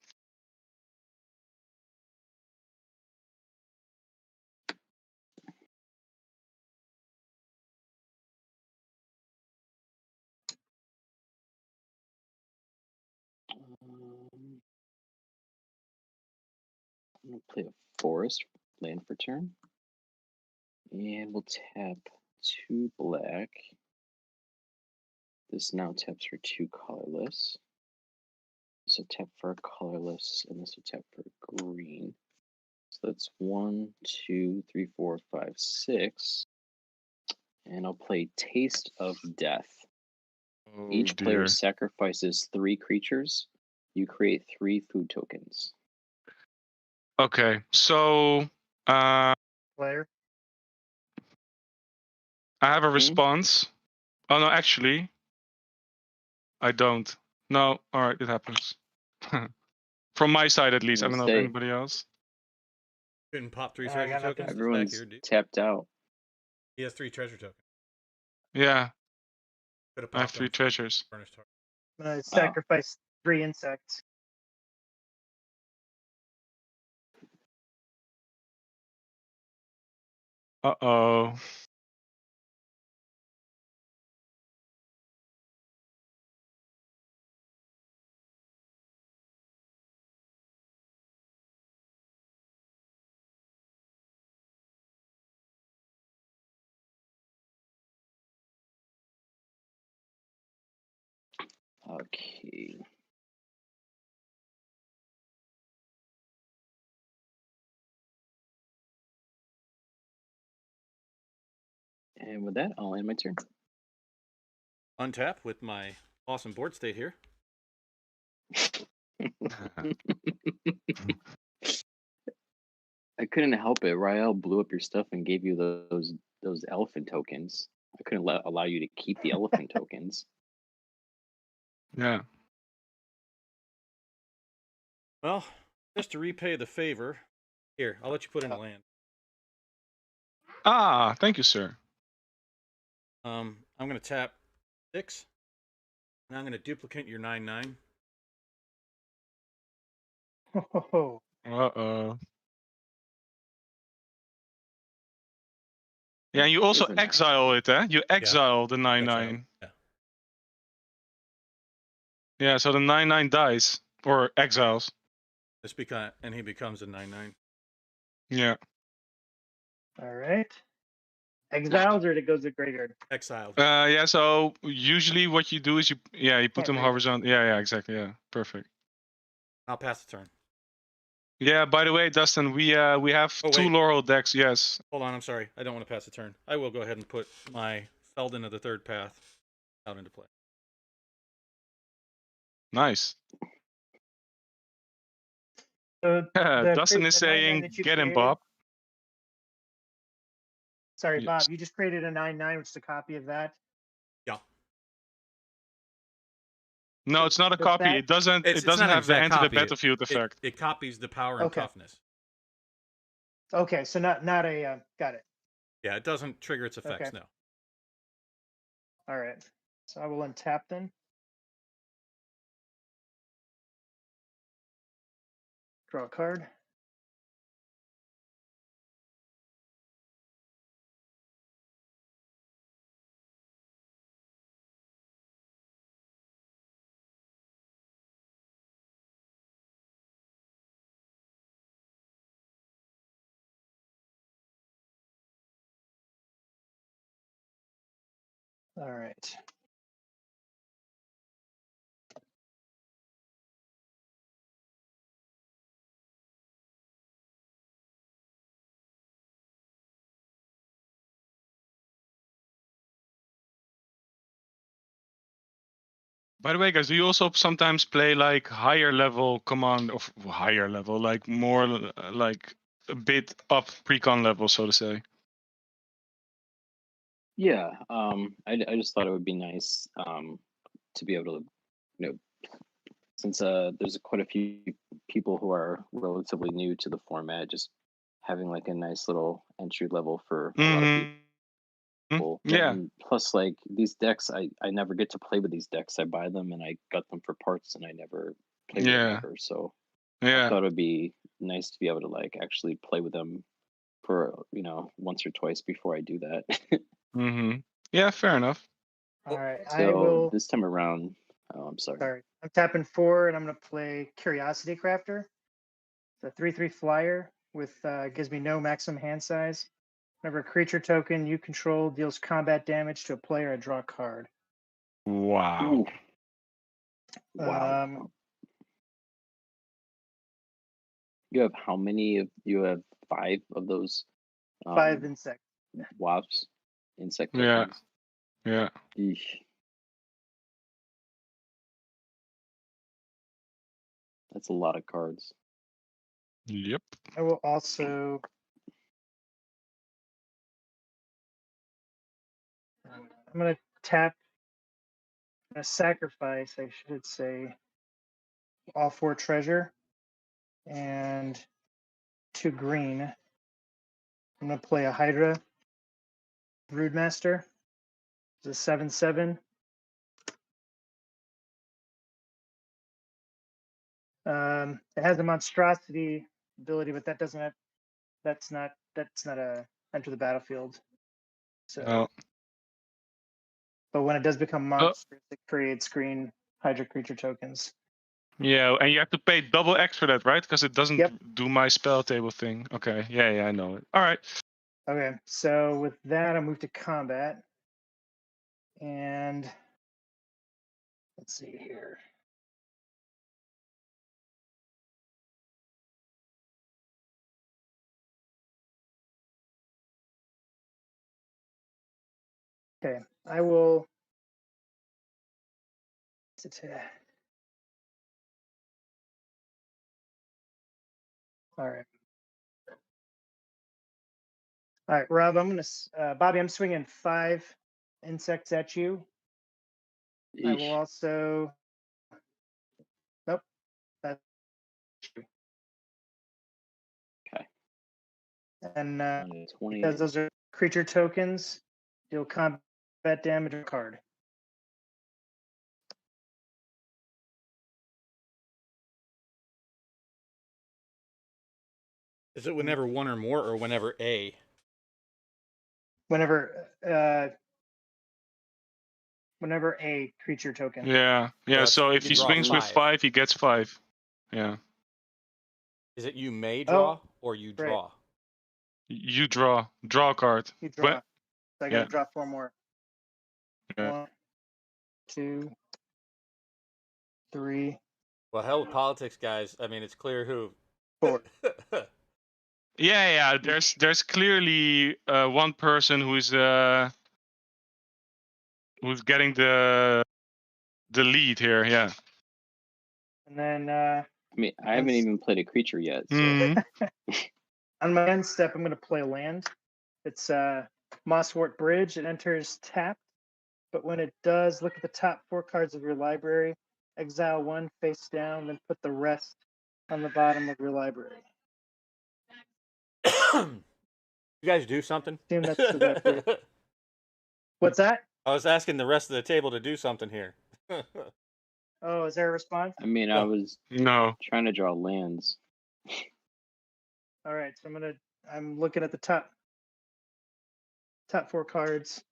I'm gonna play a forest land for turn. And we'll tap 2 black. This now taps for 2 colorless. This will tap for a colorless, and this will tap for green. So that's 1, 2, 3, 4, 5, 6. And I'll play Taste of Death. Oh, Each dear. player sacrifices 3 creatures. You create 3 food tokens. Okay, so Player. I have a response. Oh, no, actually, I don't. No, all right, it happens. From my side, at least. I don't know if Say- anybody else. Couldn't pop 3 I treasure got nothing. tokens to stack Everyone's here, dude. tapped out. He has 3 treasure tokens. Yeah, Could have I have popped 3 them for treasures. Burnished Heart. I'm gonna sacrifice 3 insects. Uh-oh. Okay. And with that, I'll end my turn. Untap with my awesome board state here. I couldn't help it. Rael blew up your stuff and gave you those elephant tokens. I couldn't allow you to keep the elephant tokens. Yeah. Well, just to repay the favor, here, I'll let you put in a land. Ah, thank you, sir. I'm going to tap 6. And I'm going to duplicate your 9/9. Oh, Uh-oh. Yeah, and you also Isn't that- exile it, eh? You exile the 9/9. Yeah. Yeah, so the 9/9 dies or exiles. And he becomes a 9/9. Yeah. all right. Exiles or it goes to graveyard. Exiled. Yeah. So usually what you do is you put Yeah, them graveyard. horizontal. Yeah. Exactly. Yeah. Perfect. I'll pass the turn. Yeah. By the way, Dustin, we have Oh, 2 wait. Laurel decks. Yes. Hold on, I'm sorry. I don't want to pass the turn. I will go ahead and put my Feldon of the Third Path out into play. Nice. So Dustin is the 9/9 saying, that you "Get him, created- Bob." Sorry, Yes. Bob. You just created a 9/9, which is a copy of that. Yeah. No, it's not a Does copy. that- It doesn't. It's It doesn't not an have the exact enter the copy. battlefield effect. It copies the power and Okay. toughness. Okay, so not a got it. Yeah, it doesn't trigger its effects, Okay. no. All right. So I will untap then. Draw a card. All right. By the way, guys, do you also sometimes play like higher level command of higher level, like more like a bit up precon level, so to say? Yeah, I just thought it would be nice to be able to, since there's quite a few people who are relatively new to the format, just having like a nice little entry level for a lot of people. Yeah. And plus, like these decks, I never get to play with these decks. I buy them and I got them for parts, and I never play with them ever. So I thought it would be nice to be able to like actually play with them for once or twice before I do that. Yeah, fair enough. All right. So I will. this time around, I'm sorry. Sorry. I'm tapping 4, and I'm going to play Curiosity Crafter. It's a 3/3 flyer with gives me no maximum hand size. Whenever a creature token you control deals combat damage to a player, I draw a card. Wow. Ooh. Wow. You have how many? You have 5 of those. 5 insects. Wasps, insect Yeah. tokens. Yeah. Eesh. That's a lot of cards. Yep. I will also. I'm going to tap. A sacrifice, I should say, all 4 treasure and 2 green. I'm going to play a Hydra Broodmaster. It's a 7/7. It has a monstrosity ability, but that doesn't have. That's not a enter the battlefield. So, Oh. but when it does become monstrous, it creates green Hydra creature tokens. Yeah, and you have to pay double X for that, right? Because it doesn't Yep. do my spell table thing. Okay. Yeah, I know it. All right. Okay, so with that, I'll move to combat. And let's see here. Okay, I will. All right. All right, Rob. Bobby. I'm swinging 5 insects at you. I will Eesh. also. Nope. That's you. Okay. And 20. because those are creature tokens, deal combat damage or card. Is it whenever one or more, or whenever a? Whenever a creature token. Yeah. So if you he draw swings with 5, he gets 5. Yeah. Is it you may draw or you right. draw? You draw a card. You draw. When- So I got to yeah. draw 4 more. Yeah. 1, 2, 3, Well, hell with politics, guys. I mean, it's clear who. 4. Yeah. There's clearly one person who's getting the lead here. Yeah. And then I mean, I haven't even played a creature yet. So. Mhm. on my end step, I'm going to play a land. It's Mosswort Bridge. It enters tapped, but when it does, look at the top 4 cards of your library, exile 1 face down, then put the rest on the bottom of your library. You guys do something? Assume that's the best way. What's that? I was asking the rest of the table to do something here. Oh, is there a response? I mean, I was No. trying to draw lands. All right, so I'm looking at the top 4 cards.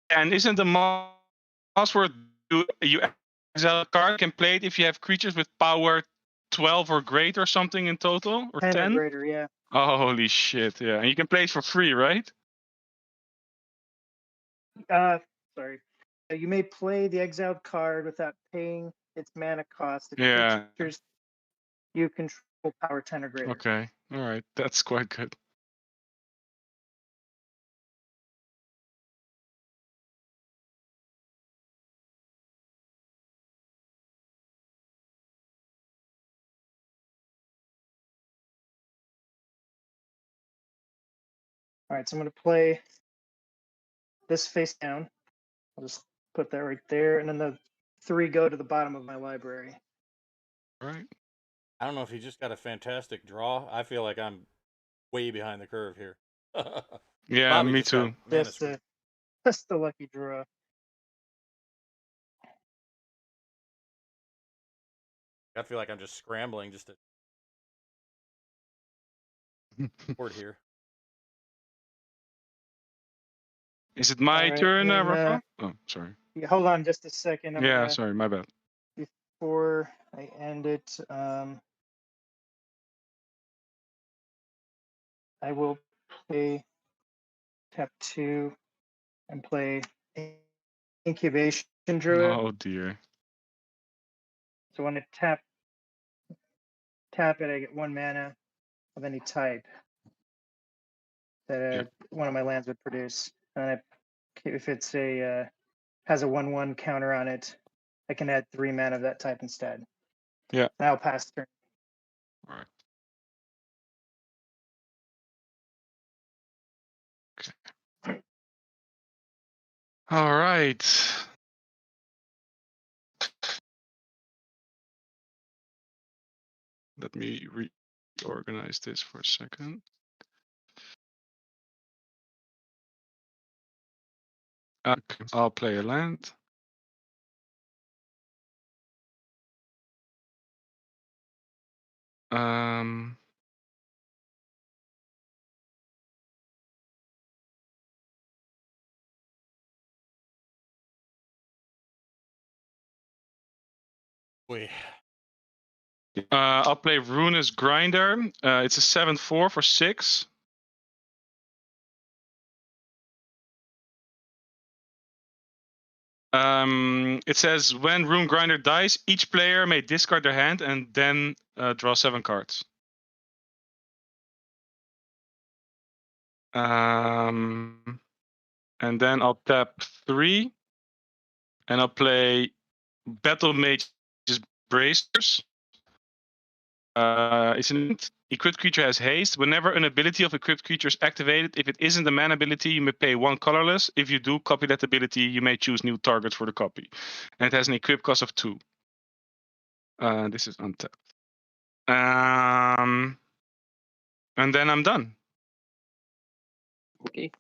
And isn't the Mosswort you exile a card can play it if you have creatures with power 12 or greater or something in total, or 10 or 10? greater, yeah. Oh, holy shit! Yeah, and you can play it for free, right? Sorry. You may play the exiled card without paying its mana cost if Yeah. creatures you control power 10 or greater. Okay. All right. That's quite good. All right, so I'm going to play this face down. I'll just put that right there, and then the 3 go to the bottom of my library. All right. I don't know if he just got a fantastic draw. I feel like I'm way behind the curve here. Yeah, Bobby me just got too. mana Just screwed. just the lucky draw. I feel like I'm just scrambling just to board here. Is it my All right, turn, and then, Rafa? Oh, sorry. Yeah, hold on just a second. Yeah, sorry, my bad. Before I end it, I will play tap 2 and play Incubation Druid. Oh dear. So when I tap it, I get 1 mana of any type that one of my lands would produce. And if it's has a 1/1 counter on it, I can add 3 mana of that type instead. Yeah. And I'll pass turn. All right. Okay. All right. Let me reorganize this for a second. Okay, I'll play a land. I'll play Ruinous Grinder. It's a 7/4 for 6. It says when Rune Grinder dies, each player may discard their hand and then draw 7 cards. And then I'll tap 3. And I'll play Battle Mage's Bracers. It's an equipped creature has haste. Whenever an ability of equipped creature is activated, if it isn't a mana ability, you may pay 1 colorless. If you do copy that ability, you may choose new targets for the copy. And it has an equip cost of 2. This is untapped. And then I'm done. Okay.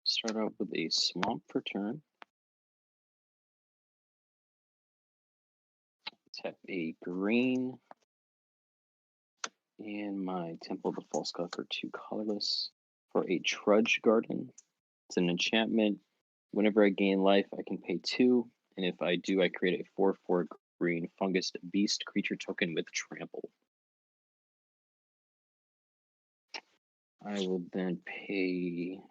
Start out with a swamp for turn. Tap a green. And my Temple of the False God for 2 colorless. For a Trudge Garden. It's an enchantment. Whenever I gain life, I can pay 2. And if I do, I create a 4/4 green fungus beast creature token with trample. I will then pay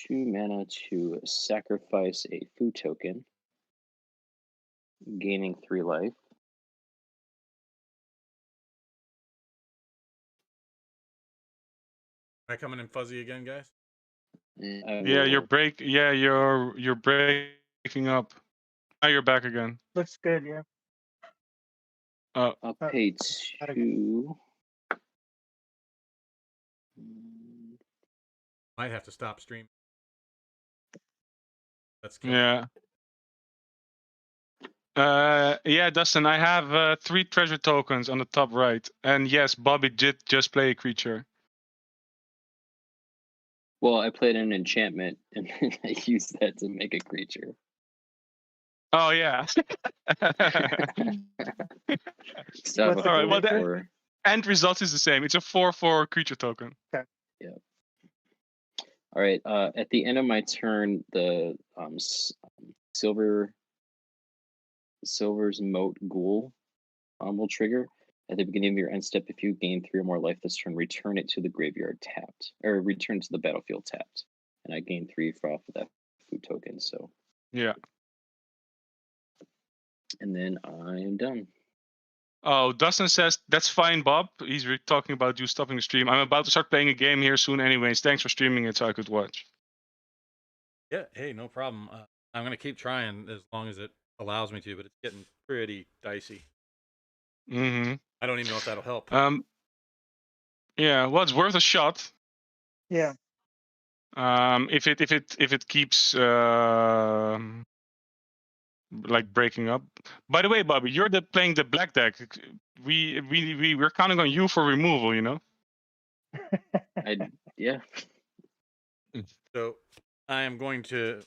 2 mana to sacrifice a food token, gaining 3 life. Am I coming in fuzzy again, guys? Yeah, you're breaking up. Now you're back again. Looks good, yeah. I'll pay gotta 2. Might have to stop stream. That's killing. Yeah. Yeah, Dustin, I have 3 treasure tokens on the top right. And yes, Bobby did just play a creature. Well, I played an enchantment and then I used that to make a creature. Oh, yeah. So I have What's a the well, that- 4/4. End result is the same. It's a 4/4 creature token. Yeah. All right. At the end of my turn, the Silver's Moat Ghoul will trigger. At the beginning of your end step, if you gain 3 or more life this turn, return it to the graveyard tapped, or return to the battlefield tapped. And I gain 3 off of that food token. So Yeah. and then I am done. Oh, Dustin says, that's fine, Bob. He's talking about you stopping the stream. I'm about to start playing a game here soon anyways. Thanks for streaming it so I could watch. Yeah, hey, no problem. I'm going to keep trying as long as it allows me to, but it's getting pretty dicey. Mm-hmm. I don't even know if that'll help. Yeah, well, it's worth a shot. Yeah. If it keeps like breaking up. By the way, Bobby, you're playing the black deck. We're counting on you for removal, you know? Yeah. So I am going to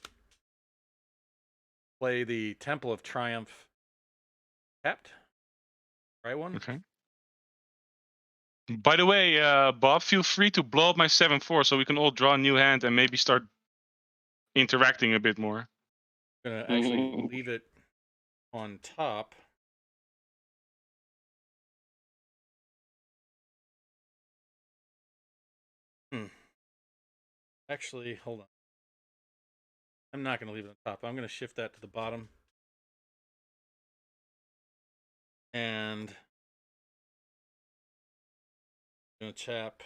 play the Temple of Triumph tapped. Try one. Okay. By the way, Bob, feel free to blow up my 7/4 so we can all draw a new hand and maybe start interacting a bit more. I'm going to actually leave it on top. Actually, hold on. I'm not going to leave it on top. I'm going to shift that to the bottom. And I'm going to tap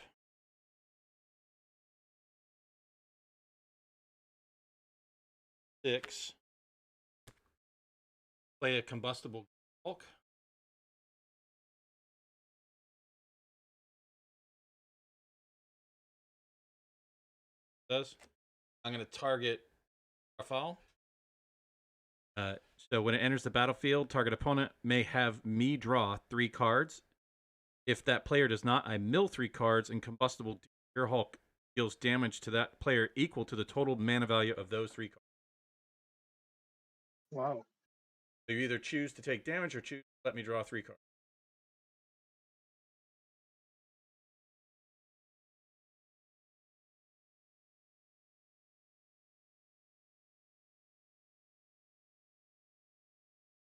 6. Play a combustible bulk. I'm going to target Rafal. So when it enters the battlefield, target opponent may have me draw 3 cards. If that player does not, I mill 3 cards, and combustible Deer Hulk deals damage to that player equal to the total mana value of those 3 cards. Wow. So you either choose to take damage or choose to let me draw 3 cards.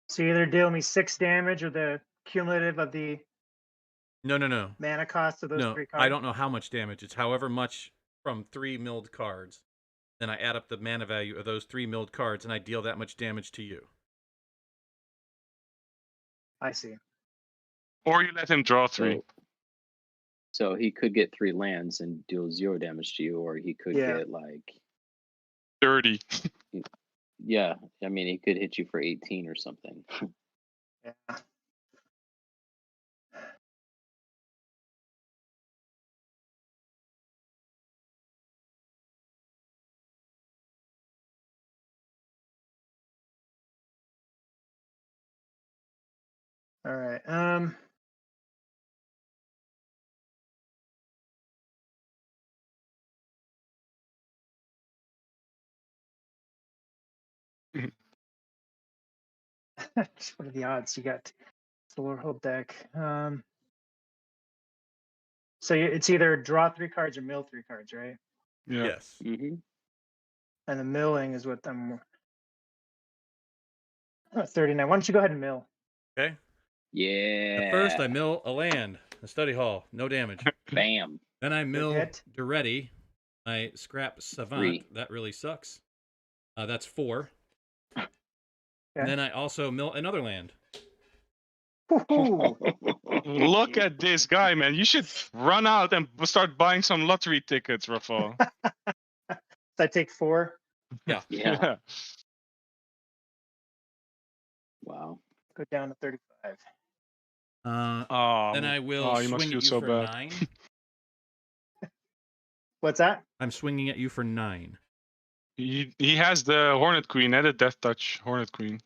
So you either deal me 6 damage or the cumulative of the No. mana cost of those No, 3 cards? I don't know how much damage. It's however much from 3 milled cards. Then I add up the mana value of those 3 milled cards, and I deal that much damage to you. I see. Or you let him draw 3. So he could get 3 lands and deal 0 damage to you, or he could get like 30. Yeah, I mean, he could hit you for 18 or something. Yeah. All right. What are the odds? You got the whole deck. So it's either draw 3 cards or mill 3 cards, right? Yeah. Yes. Mm-hmm. And the milling is what I'm 39. Why don't you go ahead and mill? Okay. Yeah. At first, I mill a land, a study hall, no damage. Bam. Then I mill hit. Duretti. I scrap Savant. 3. That really sucks. That's 4. Okay. And then I also mill another land. Woohoo! Look at this guy, man. You should run out and start buying some lottery tickets, Rafael. So I take 4. Yeah. Yeah. Wow. Go down to 35. Then I will you must swing feel at you so for bad. 9. What's that? I'm swinging at you for 9. He has the Hornet Queen, the Death Touch Hornet Queen.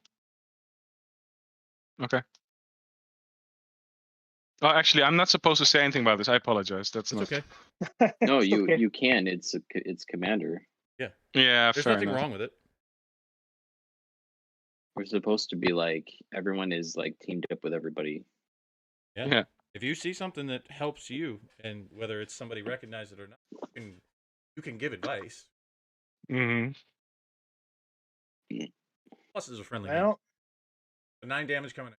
Okay. Oh, actually, I'm not supposed to say anything about this. I apologize. That's It's not okay. No, It's you okay. you can. It's commander. Yeah, There's fair nothing enough. wrong with it. We're supposed to be like everyone is like teamed up with everybody. Yeah. If you see something that helps you, and whether it's somebody recognizes it or not, you can give advice. Mm-hmm. Plus, it's a friendly game. Well, The 9 damage coming in.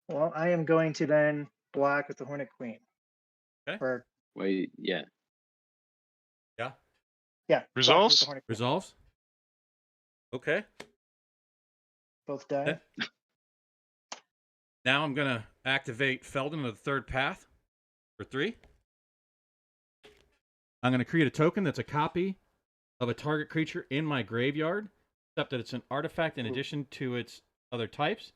well, I am going to then block with the Hornet Queen. Okay. Or Wait, yeah. Yeah. yeah. block with Resolves? the Hornet Queen. Resolves? Okay. Both die. Okay. Now I'm going to activate Feldon of the 3rd path for 3. I'm going to create a token that's a copy of a target creature in my graveyard, except that it's an artifact in addition to its other types.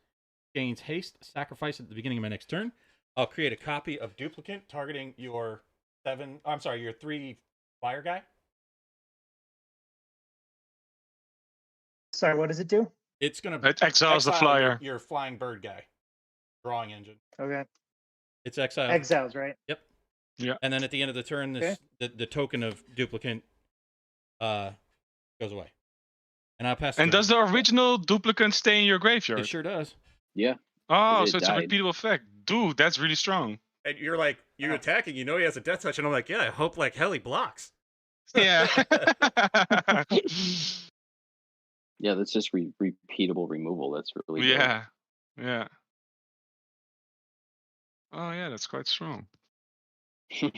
Gains haste, sacrifice at the beginning of my next turn. I'll create a copy of Duplicate targeting your 3 fire guy. Sorry, what does it do? It's going to It exiles the exile flyer. your flying bird guy. Drawing engine. Okay. It's exiled. Exiles, right? Yep. Yeah. And then at the end of the turn, the token of Duplicate goes away. And I'll pass. And does the original duplicate stay in your graveyard? It sure does. Yeah. Oh, It so it's died. a repeatable effect. Dude, that's really strong. And you're like, you're attacking. You know he has a death touch, and I'm like, yeah. I hope like hell he blocks. Yeah. Yeah, that's just repeatable removal. That's really good. Yeah. Yeah. Oh, yeah, that's quite strong.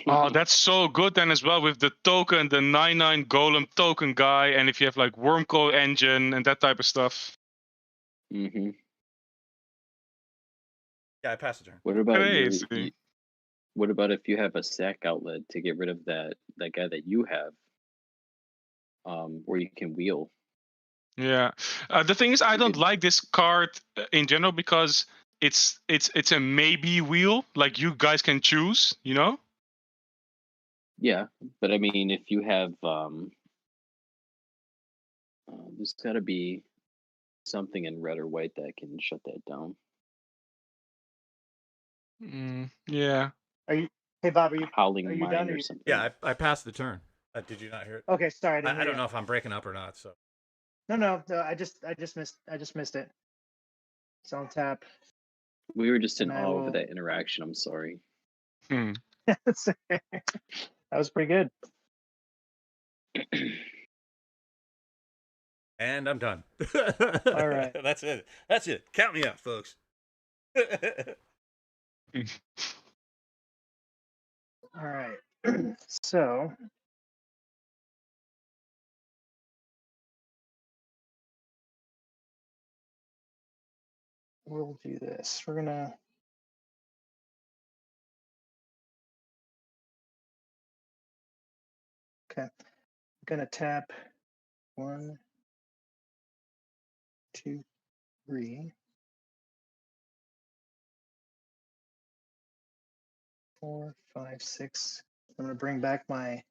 Oh, that's so good then as well with the token, the 9/9 golem token guy, and if you have like Wormcoil engine and that type of stuff. Mm-hmm. Yeah, I passed the turn. What about Crazy. what about if you have a sack outlet to get rid of that guy that you have, where you can wheel? Yeah. The thing is, I don't like this card in general because it's a maybe wheel. Like you guys can choose, you know. Yeah, but I mean, if you have, there's got to be something in red or white that can shut that down. Yeah. Are you? Hey, Bob, are you Howling are you Mine done, or or you- something. Yeah, I passed the turn. Did you not hear it? Okay, sorry. I didn't hear don't you. know if I'm breaking up or not. So No. I just missed it. So on tap. We were just in And I awe over will- that interaction. I'm sorry. That was pretty good. and I'm done. All right. That's it. Count me out, folks. All right. So we'll do this. We're gonna I'm gonna tap 1, 2, 3, 4, 5, 6. I'm gonna bring back my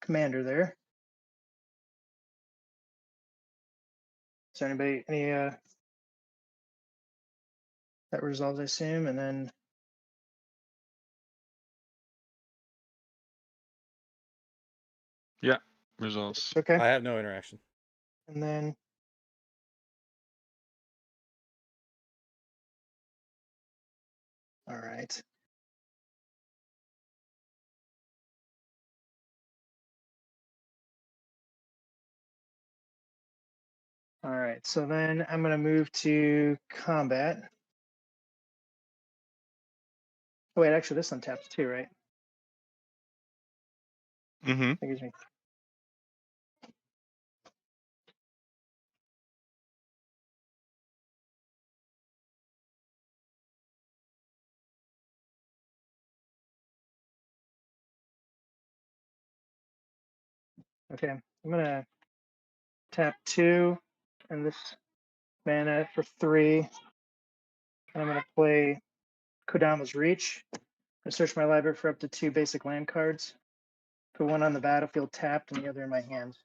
commander there. Is there anybody any that resolves, I assume, and then Yeah, results. okay, I have no interaction. and then all right. All right, so then I'm gonna move to combat. Oh wait, actually this one taps too, right? Mm-hmm. That gives me okay. I'm gonna tap 2 and this mana for 3. And I'm gonna play Kodama's Reach. I search my library for up to 2 basic land cards. Put one on the battlefield tapped and the other in my hand.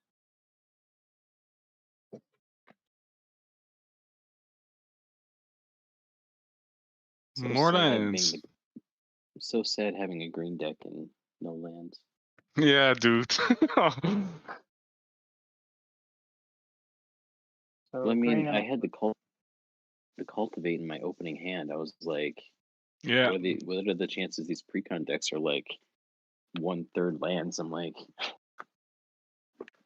So More sad lands. so sad having a green deck and no lands. Yeah, dude. So Well, I mean, green I had the cultivate in my opening hand. I was like, Yeah. what are the chances these precon decks are like 1/3 lands? I'm like,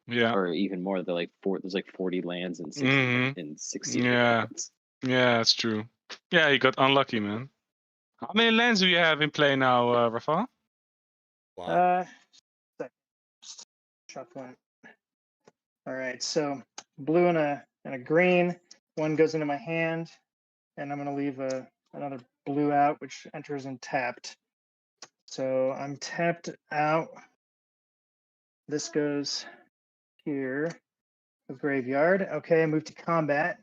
Yeah. or even more. They're like there's like 40 lands and 60 Mhm. and 60 Yeah. lands. Yeah, that's true. Yeah, you got unlucky, man. How many lands do you have in play now, Rafa? Shuffling. All right, so blue and a green. One goes into my hand, and I'm gonna leave another blue out, which enters in tapped. So I'm tapped out. This goes here. The graveyard. Okay, I move to combat.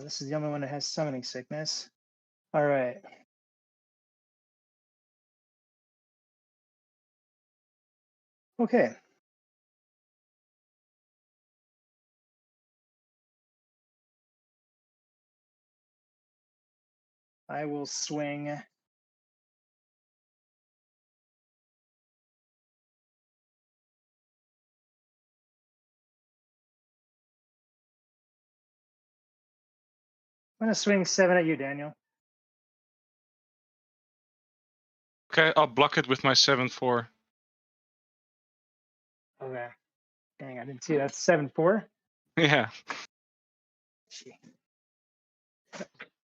This is the only one that has summoning sickness. All right. Okay. I will swing. I'm gonna swing 7 at you, Daniel. Okay, I'll block it with my 7/4. Okay. Dang, I didn't see that. 7-4. Yeah. Gee.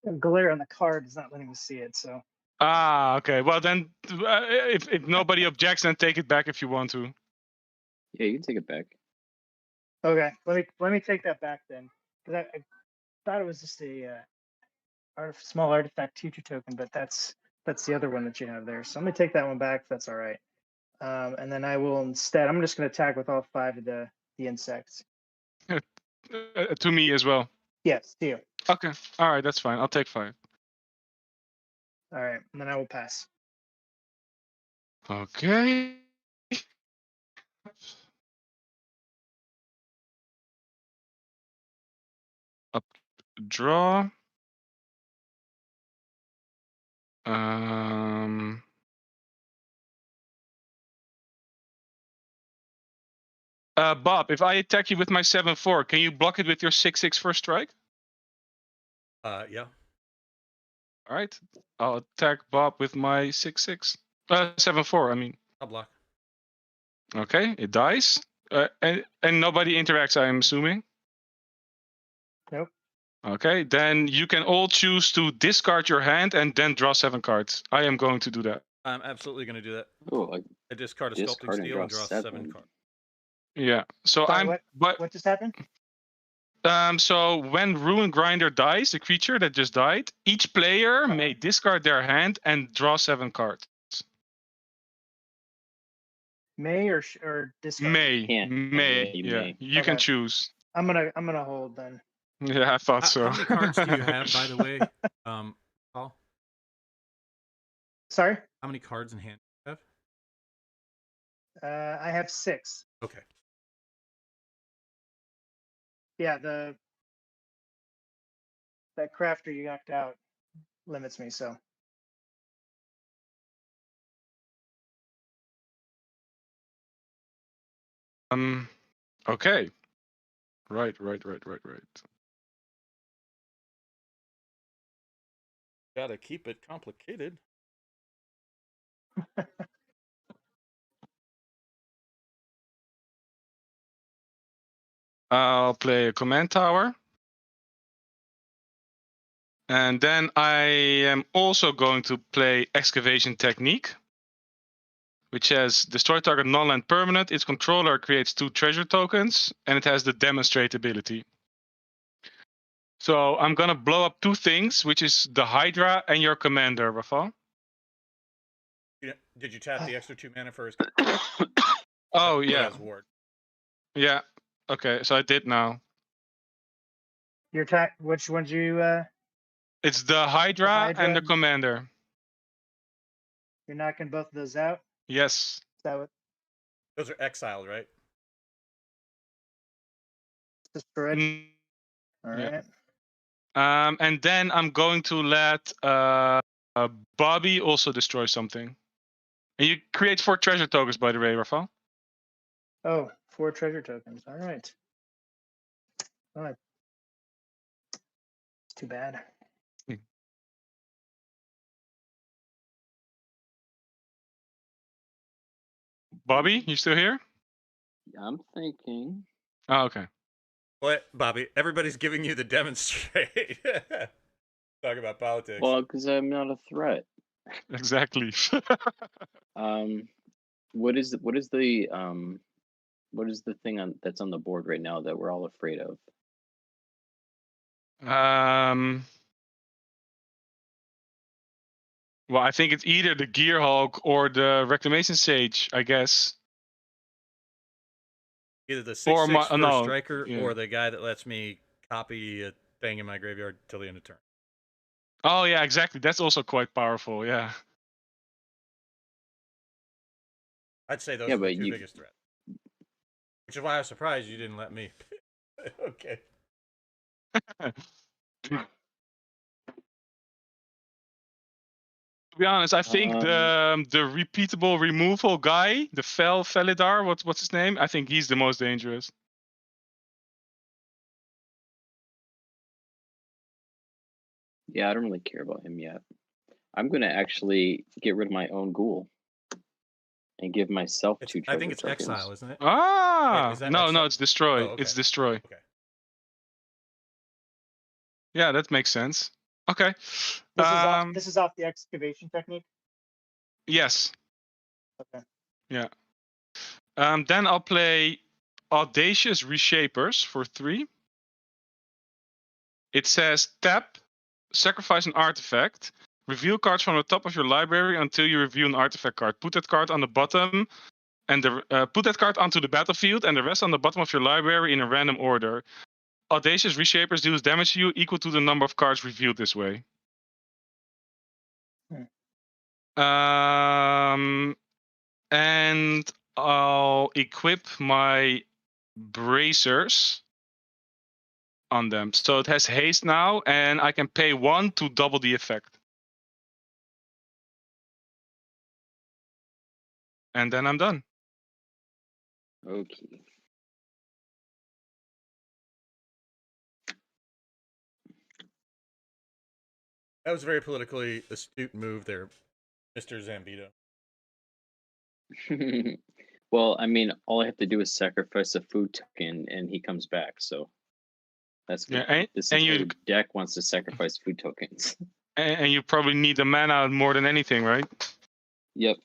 The glare on the card is not letting me see it. So. Ah, okay. Well, then, if nobody objects, then take it back if you want to. Yeah, you can take it back. Okay. Let me take that back then, because I thought it was just a small artifact teacher token, but that's the other one that you have there. So let me take that one back if that's all right. And then I will instead, I'm just going to attack with all 5 of the insects. To me as well. Yes, to you. Okay. All right, that's fine. I'll take 5. All right, and then I will pass. Okay. Up, draw. Bob, if I attack you with my 7/4, can you block it with your 6/6 first strike? Yeah. All right. I'll attack Bob with my 6/6. 7/4, I mean. I'll block. Okay, it dies. And nobody interacts, I'm assuming. Nope. Okay, then you can all choose to discard your hand and then draw 7 cards. I am going to do that. I'm absolutely going to do that. Oh, I discard a discard Sculpting and Steel and draw draw 7 7. cards. Yeah. So Sorry, what just happened? So when Ruin Grinder dies, the creature that just died, each player may discard their hand and draw 7 cards. May or discard? May. Can't. May. You Yeah. may. You can Okay. choose. I'm gonna hold then. Yeah, I thought so. How many cards do you have, by the way, Paul? Sorry. How many cards in hand do you I have 6. have? Okay. Yeah, that crafter you knocked out limits me, so. Okay. Right. Gotta keep it complicated. I'll play a command tower. And then I am also going to play Excavation Technique, which says destroy target non-land permanent. Its controller creates 2 treasure tokens, and it has the demonstrate ability. So I'm gonna blow up 2 things, which is the Hydra and your commander, Rafal. Did you tap the extra 2 mana first? Oh yeah. Ward. Yeah. Okay, so I did now. Your which ones you It's the Hydra and the commander. you're knocking both of those out? Yes. Is that what Those are exiled, right? destroyed? All yeah. right. And then I'm going to let Bobby also destroy something. And you create 4 treasure tokens, by the way, Rafal. Oh, 4 treasure tokens. All right. Oh, it's too bad. Bobby, you still here? I'm thinking. Oh, okay. What, Bobby? Everybody's giving you the demonstrate. Talk about politics. Well, because I'm not a threat. Exactly. What is the thing that's on the board right now that we're all afraid of? Well, I think it's either the Gearhulk or the Reclamation Sage, I guess. Either the 6/6 first no, striker yeah. or the guy that lets me copy a thing in my graveyard till the end of turn. Oh yeah, exactly. That's also quite powerful. Yeah. I'd say those are the 2 biggest threats. Which is why I was surprised you didn't let me. Okay. To be honest, I think the repeatable removal guy, the Felidar, what's his name? I think he's the most dangerous. Yeah, I don't really care about him yet. I'm gonna actually get rid of my own ghoul and give myself 2 treasure I think it's tokens. exile, isn't it? Ah, Is that no, exile? it's destroy. Oh, okay. It's destroy. Okay. Yeah, that makes sense. Okay. This is off the excavation technique. Yes. Okay. Yeah. Then I'll play Audacious Reshapers for 3. It says tap, sacrifice an artifact, reveal cards from the top of your library until you reveal an artifact card. Put that card on the bottom, and put that card onto the battlefield, and the rest on the bottom of your library in a random order. Audacious Reshapers deals damage to you equal to the number of cards revealed this way. And I'll equip my bracers on them. So it has haste now, and I can pay 1 to double the effect. And then I'm done. Okay. That was a very politically astute move there, Mr. Zambito. Well, I mean, all I have to do is sacrifice a food token, and he comes back. So That's good. Yeah, This and entire you deck wants to sacrifice food tokens. and you probably need the mana more than anything, right? Yep.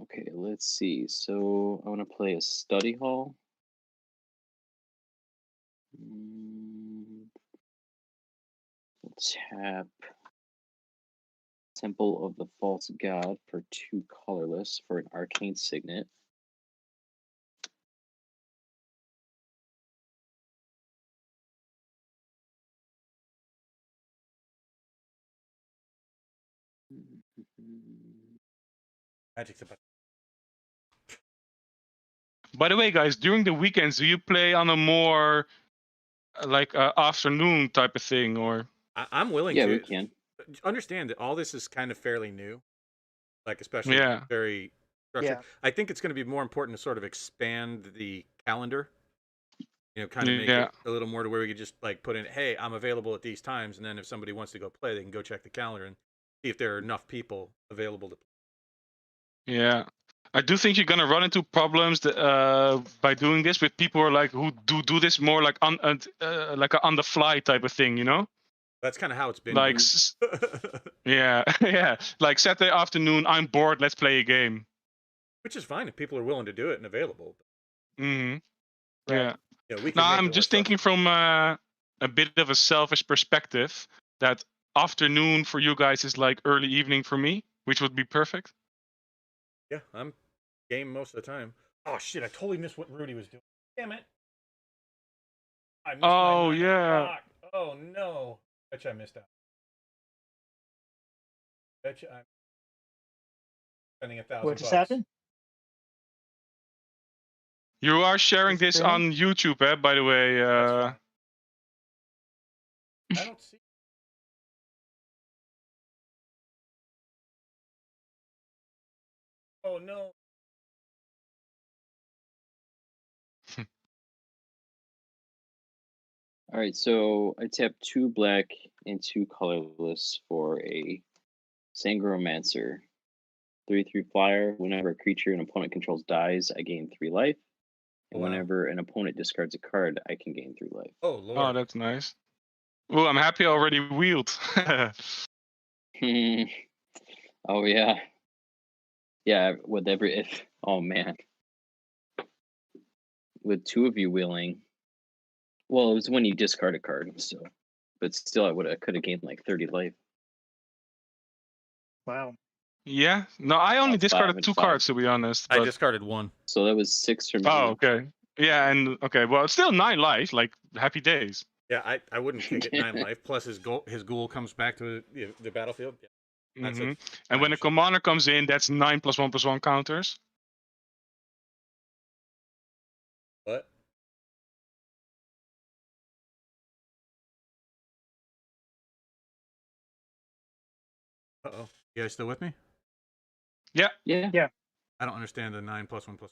Okay, let's see. So I want to play a study hall. Tap Temple of the False God for 2 colorless for an arcane signet. Magic's about. By the way, guys, during the weekends, do you play on a more like afternoon type of thing, or? I'm willing Yeah, to. we can. Understand that all this is kind of fairly new, like especially Yeah. very structured. Yeah. I think it's going to be more important to sort of expand the calendar. You know, kind of make Yeah. it a little more to where we could just like put in, hey, I'm available at these times, and then if somebody wants to go play, they can go check the calendar and see if there are enough people available to play. Yeah, I do think you're gonna run into problems by doing this with people who are like who do this more like on like a on the fly type of thing, you know? That's kind of how it's been. Like, yeah, yeah, like Saturday afternoon, I'm bored, let's play a game. Which is fine if people are willing to do it and available. Mm-hmm. Right. Yeah. Yeah, we No, can make I'm it just more thinking from a bit of a selfish perspective that afternoon for you guys is like early evening for me, which would be perfect. Yeah, I'm game most of the time. Oh shit! I totally missed what Rudy was doing. Damn it! I missed Oh my 9 yeah. o'clock. Oh no! Bet you I missed out. Bet you I'm spending $1,000. What just happened? You are sharing Is it this there? on YouTube, by the way. That's fine. I don't see. Oh no! All right, so I tap 2 black and 2 colorless for a Sangromancer. 3/3 flyer. Whenever a creature an opponent controls dies, I gain 3 life. And Wow. whenever an opponent discards a card, I can gain 3 life. Oh lord! Oh, that's nice. Oh, I'm happy I already wheeled. Oh yeah. Yeah, with oh man. With 2 of you wheeling. Well, it was when you discard a card, so but still I could have gained like 30 life. Wow. Yeah. No, I only That's 5 discarded and 2 5. cards to be honest. I But... discarded 1. So that was 6 for me. Oh, okay. Yeah, and okay. Well, it's still 9 life. Like happy days. Yeah, I wouldn't kick it 9 life. Plus his ghoul comes back to the battlefield. Yeah, that's Mhm. it. And when a commander comes in, that's 9 +1/+1 counters. What? Uh-oh. You guys still with me? Yeah. Yeah. I don't understand the 9+1+1.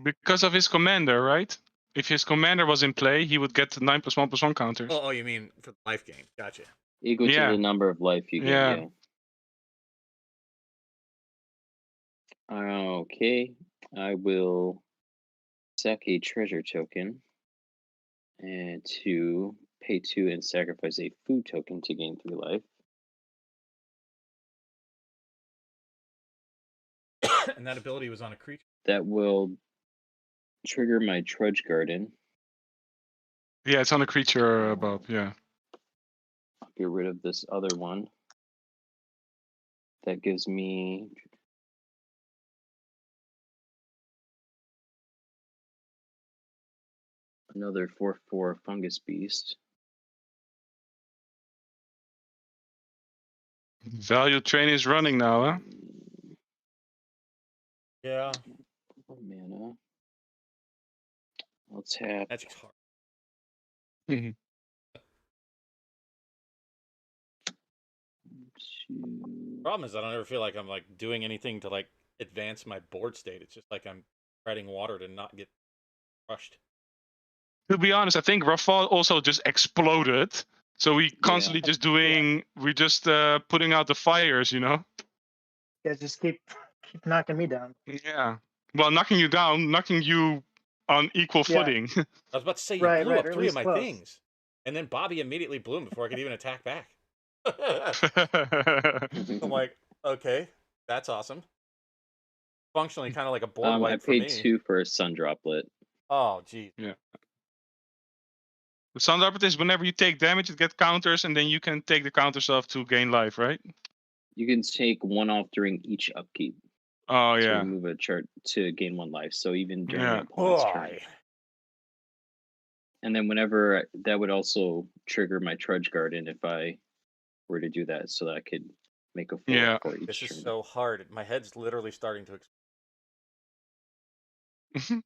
Because of his commander, right? If his commander was in play, he would get 9 +1/+1 counters. Oh, you mean for the life gain? Gotcha. Equal to Yeah. the number of life you get, Yeah. Okay. I will sack a treasure token and pay 2 and sacrifice a food token to gain 3 life. And that ability was on a creature. That will trigger my Trudge Garden. Yeah, it's on a creature above. Yeah. I'll get rid of this other one. That gives me another 4/4 Fungus Beast. Value train is running now, huh? Yeah. Mana. I'll tap. Magic's hard. Mhm. Problem is, I don't ever feel like I'm like doing anything to like advance my board state. It's just like I'm treading water to not get crushed. To be honest, I think Rafal also just exploded. So we constantly just doing, we just putting out the fires, you know? You guys just keep knocking me down. Yeah. Well, knocking you down, knocking you on equal Yeah. footing. I was about to say you Right, blew right, up or at 3 of least my close. things, and then Bobby immediately blew him before I could even attack back. I'm like, okay, that's awesome. Functionally, kind of like a board I wipe for paid me. 2 for a sun droplet. Oh, geez. Yeah. The Sun Droplet is whenever you take damage, it gets counters, and then you can take the counters off to gain life, right? You can take 1 off during each upkeep Oh to yeah. remove a chart to gain 1 life. So even during Yeah. your opponent's turn. Boy. And then whenever that would also trigger my Trudge Garden if I were to do that, so that I could make a 4 Yeah. for each This turn. is so hard. My head's literally starting to explode.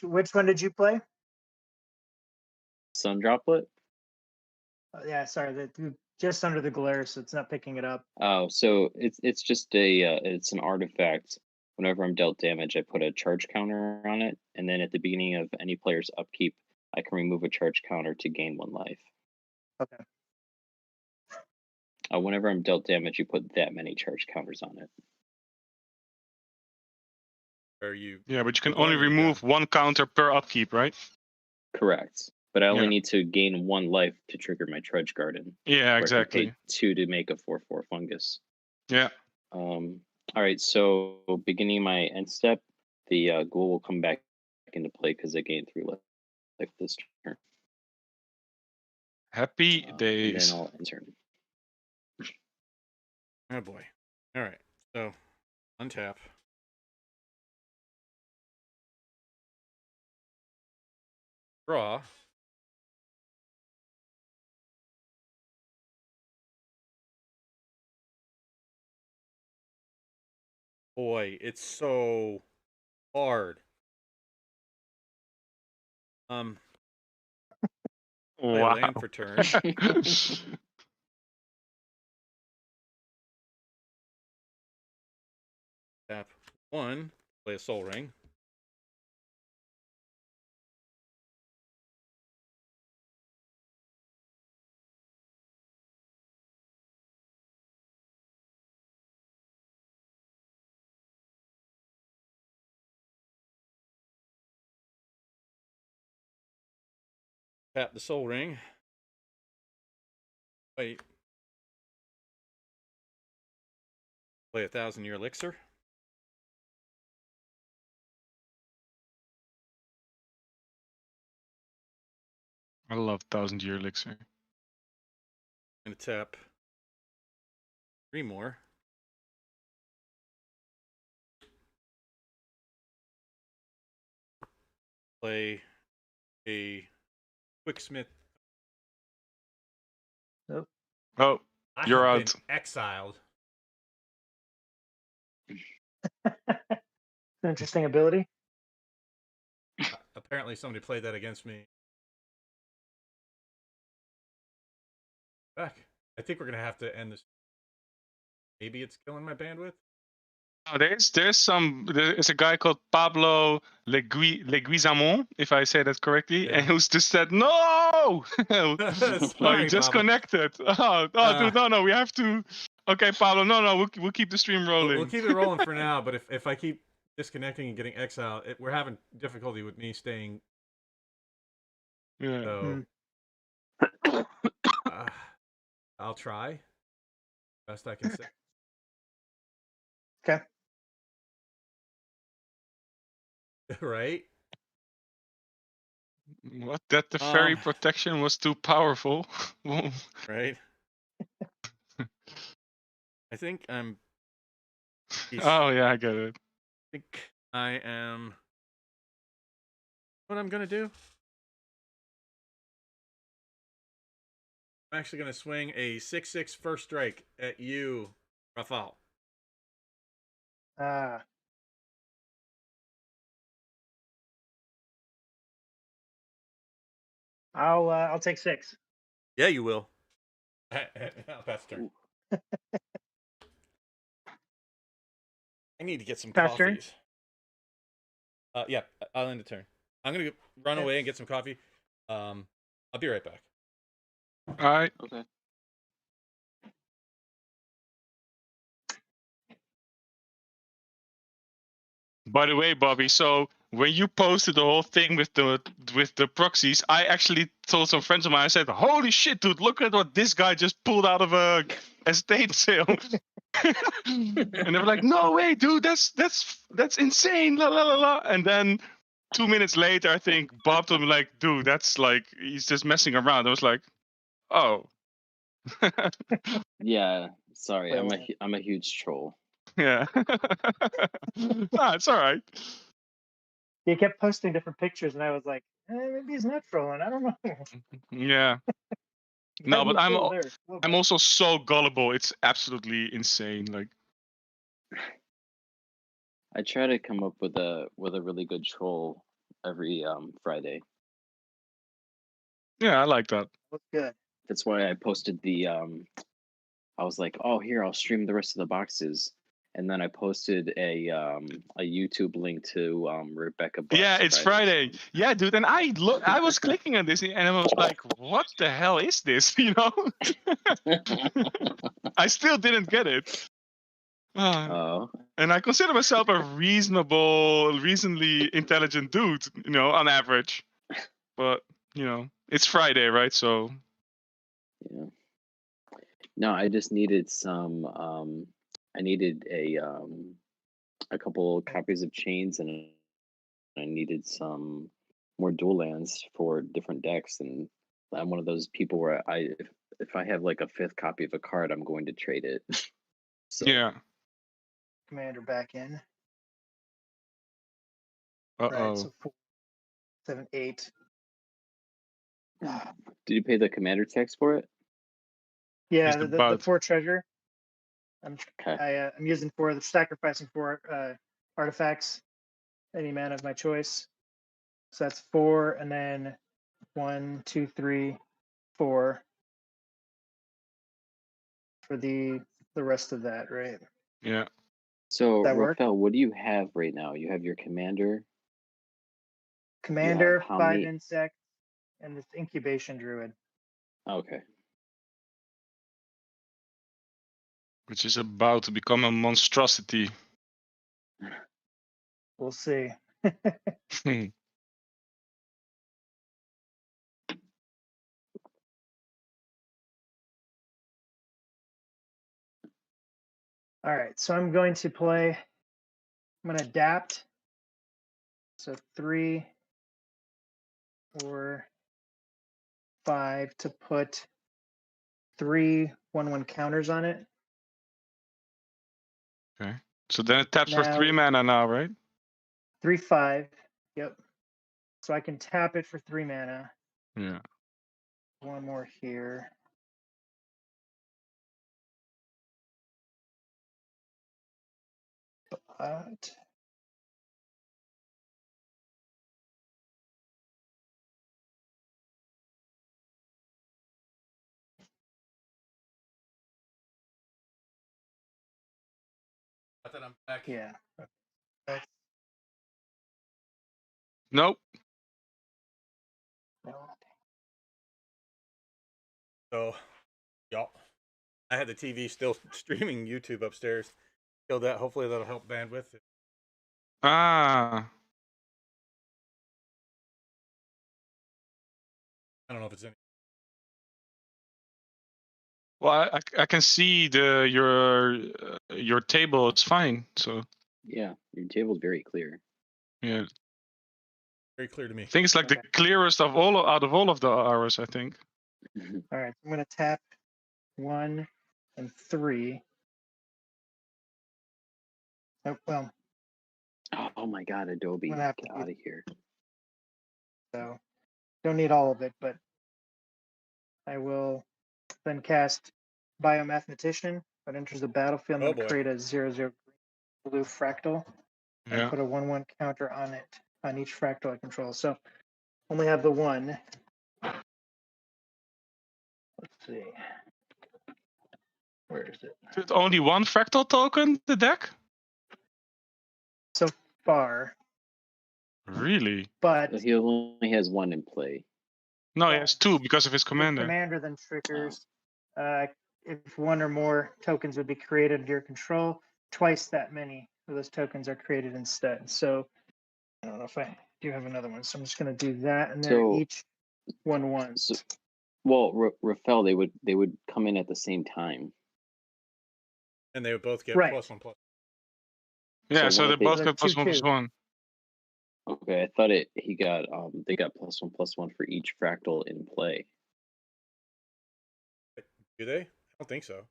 Which one did you play? Sun Droplet? Yeah, sorry, just under the glare, so it's not picking it up. Oh, so it's just it's an artifact. Whenever I'm dealt damage, I put a charge counter on it, and then at the beginning of any player's upkeep, I can remove a charge counter to gain 1 life. Okay. Whenever I'm dealt damage, you put that many charge counters on it. Are you? Yeah, but you can You're going only or you're remove done? 1 counter per upkeep, right? Correct. But I only Yeah. need to gain 1 life to trigger my Trudge Garden. Yeah, Or I exactly. can pay 2 to make a 4/4 fungus. Yeah. All right, so beginning my end step, the ghoul will come back into play because I gained 3 life this turn. Happy And days. then I'll end turn. Oh boy. All right. So untap. Draw. Boy, it's so hard. Play a Wow. land for turn. Tap 1. Play a Soul Ring. Tap the Soul Ring. Wait. Play a 1,000-year elixir. I love 1000-year elixir. And tap 3 more. Play a Quicksmith. Oh, I you're have out. been exiled. Interesting ability. Apparently, somebody played that against me. Back. I think we're gonna have to end this. Maybe it's killing my bandwidth. Oh, there's a guy called Pablo Leguizamon, if I say that correctly, Yeah. and who's just said no. Oh, Sorry, you just Pablo. connected. Dude, no, we have to. Okay, Pablo, no, we'll keep the stream rolling. We'll keep it rolling for now, but if I keep disconnecting and getting exiled, we're having difficulty with me staying. Yeah. So I'll try best I can say. Okay. Right? What? That the fairy protection was too powerful. Right? I think I'm. Oh yeah, I get it. I think I am. What I'm gonna do? I'm actually gonna swing a 6/6 first strike at you, Rafael. I'll take 6. Yeah, you will. I'll pass turn. I need to get some Pass turn? coffees. Yeah, I'll end the turn. I'm gonna run away and get some coffee. I'll be right back. All right. Okay. By the way, Bobby, so when you posted the whole thing with the proxies, I actually told some friends of mine. I said, "Holy shit, dude! Look at what this guy just pulled out of a estate sale." And they were like, "No way, dude! That's insane!" La la la la. And then 2 minutes later, I think Bob told me like, "Dude, that's like he's just messing around." I was like, "Oh." Yeah, sorry, Well, I'm a huge troll. Yeah. It's all right. He kept posting different pictures, and I was like, maybe he's not trolling. I don't know. Yeah. Might No, be but cool there, a little I'm bit. also so gullible. It's absolutely insane. Like, I try to come up with a really good troll every Friday. yeah, I like that. Looks good. That's why I posted the I was like, oh, here, I'll stream the rest of the boxes. And then I posted a YouTube link to Rebecca Buck's Yeah, it's Friday. Yeah, dude. And I was clicking on this and I was like, what the hell is this? You know? I still didn't get it. Oh. And I consider myself a reasonably intelligent dude, you know, on average. But, you know, it's Friday, right? So Yeah. No, I just needed some I needed a couple copies of Chains, and I needed some more dual lands for different decks, and I'm one of those people where if I have like a 5th copy of a card, I'm going to trade it. So yeah. Commander back in. Uh-oh. Right, so 4, 7, 8. Did you pay the commander tax for it? Yeah, He's the about- 4 treasure. I'm Okay. I'm using sacrificing 4 artifacts, any mana of my choice. So that's 4, and then 1, 2, 3, 4 for the rest of that, right? Yeah. So That work? Rafael, what do you have right now? You have your commander. Commander, how 5 many- insects, and this incubation druid. Okay. Which is about to become a monstrosity. We'll see. All right, so I'm going to adapt. So 3, 4, 5 to put 3 1/1 counters on it. Okay. So then it taps for Now- 3 mana now, right? 3, 5. Yep. So I can tap it for 3 mana. Yeah. 1 more here. But That I'm back. yeah. Nope. No. So, y'all, I had the TV still streaming YouTube upstairs. Killed that. Hopefully that'll help bandwidth. Ah. I don't know if it's any. Well, I can see your table. It's fine. So Yeah, your table's very clear. yeah, Very clear to me. I think it's like the Okay. clearest of all out of all of the hours. I think. All right. I'm going to tap 1 and 3. Oh, well, Oh my God, Adobe, I'm gonna have get to out of here. so don't need all of it, but I will then cast Biomathematician. That enters the battlefield. I'm Oh, going to boy. create a 0/0 blue fractal and Yeah. put a 1/1 counter on it, on each fractal I control. So only have the 1. Let's see. Where is it? Is it only 1 fractal token the deck? So far, Really? but So he only has 1 in play. No, he Yeah. has 2 because of his commander. Commander then triggers. If 1 or more tokens would be created under your control, twice that many of those tokens are created instead. So I don't know if I do have another one, so I'm just going to do that, and they're So- each 1/1. So, well, Rafael, they would come in at the same time. And they would both get Right. +1/+. Yeah, So so what they if they- both They're get +1 2/2. +1. Okay, I thought he got they got +1/+1 for each fractal in play. Do they? I don't think so.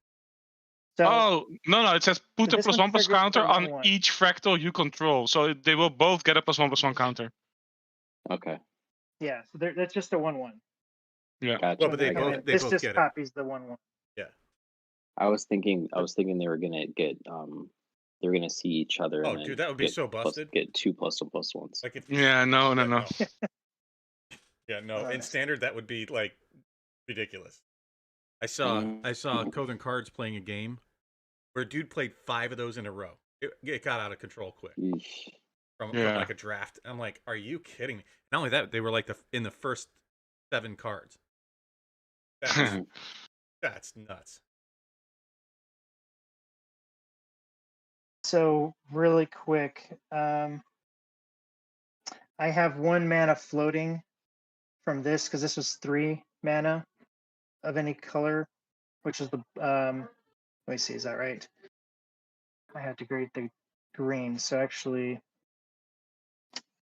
So Oh, no, it says put So a this one +1 triggers counter the on 1/1. each fractal you control. So they will both get a +1 counter. Okay, yeah, so that's just a 1/1. gotcha. Well, but they I got both- it. they this both just get it. copies the 1/1. I was thinking they were gonna get they were gonna see each other. Oh, and then dude, that would be get so busted. Get 2 +1/+1s. Like if Yeah, no. Yeah, no. In Nice. standard, that would be like ridiculous. I saw Coven Cards playing a game where a dude played 5 of those in a row. It got out of control quick Eesh. from Yeah. like a draft. I'm like, are you kidding me? Not only that, they were like in the first 7 cards. That's nuts. So really quick, I have 1 mana floating from this because this was 3 mana of any color, which is the let me see, is that right? I had to grade the green, so actually,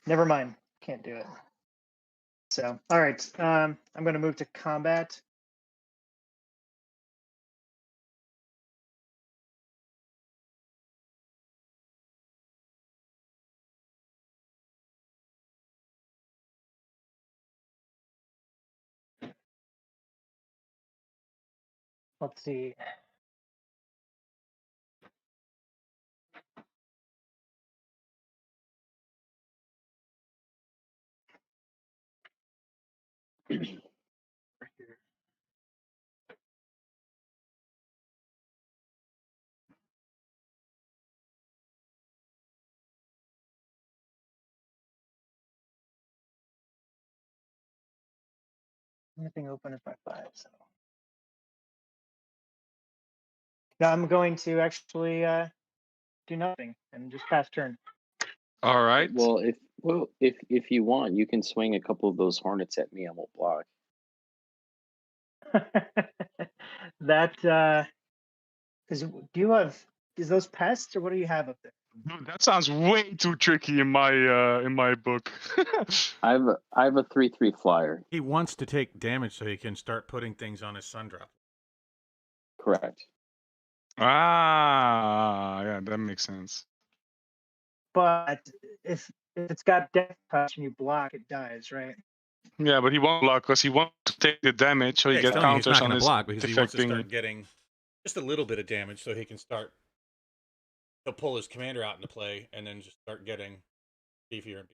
never mind, can't do it. So all right, I'm going to move to combat. Let's see. Right here. Anything open is my 5. So now I'm going to actually do nothing and just pass turn. All right. Well, if you want, you can swing a couple of those hornets at me. I won't block. That because do you have is those pests or what do you have up there? Dude, that sounds way too tricky in my book. I have a 3/3 flyer. He wants to take damage so he can start putting things on his sun drop. Correct. Yeah, that makes sense. But if it's got death touch and you block, it dies, right? Yeah, but he won't block because he wants to take the damage, so he Yeah, he's gets telling you he's counters not on going to his block because he wants to defecting. start getting just a little bit of damage so he can start. He'll pull his commander out into play and then just start getting beefier and beefier.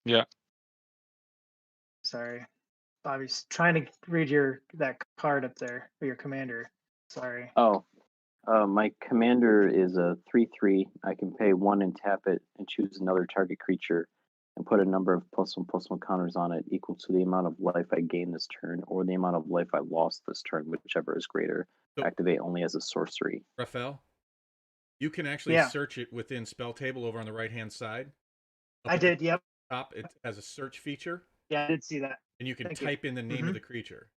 Yeah. Sorry, Bobby's trying to read that card up there for your commander. Sorry. Oh, my commander is a 3/3. I can pay 1 and tap it and choose another target creature and put a number of +1/+1 counters on it equal to the amount of life I gained this turn or the amount of life I lost this turn, whichever is greater. So- Activate only as a sorcery. Raphael, you can actually Yeah. search it within spelltable over on the right hand side. Up I at the did. Yep. top, it has a search feature, Yeah, I did see that. and you can Thank you. type in the name of the creature.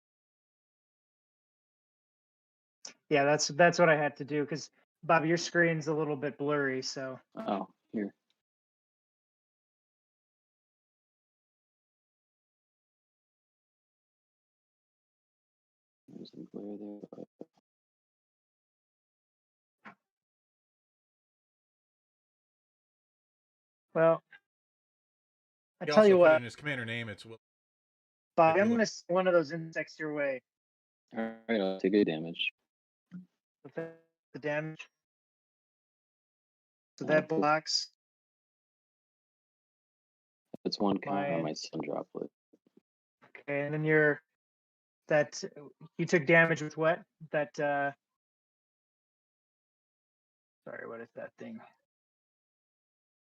Yeah, that's what I had to do because Bobby, your screen's a little bit blurry, so Oh, here. There's some glare there. well. I He tell also you put what, in his commander name. It's Bobby, you I'm look- gonna send one of those insects your way. All right, I'll take good damage. With the damage. So Oh, that cool. blocks. That's 1 count on My- my sun droplet. Okay, and then you took damage with what? That sorry, what is that thing?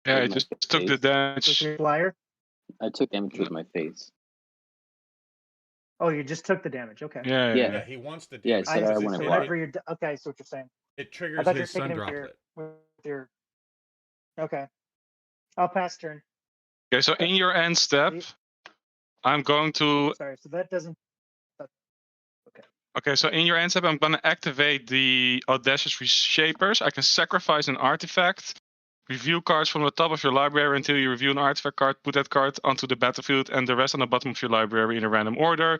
Yeah, With he my just took the face. damage. With your flyer? I took damage with my face. Oh, you just took the damage. Okay. Yeah. Yeah, he wants the Yeah, damage. I said I because wanna so block. whenever you're okay, I see what you're saying. it I triggers thought you were his sun taking him with droplet. your Okay. I'll pass turn. Okay, so in your end step, I'm going to. Sorry, so that doesn't. Okay, so in your end step, I'm going to activate the Audacious Reshapers. I can sacrifice an artifact, review cards from the top of your library until you review an artifact card, put that card onto the battlefield, and the rest on the bottom of your library in a random order.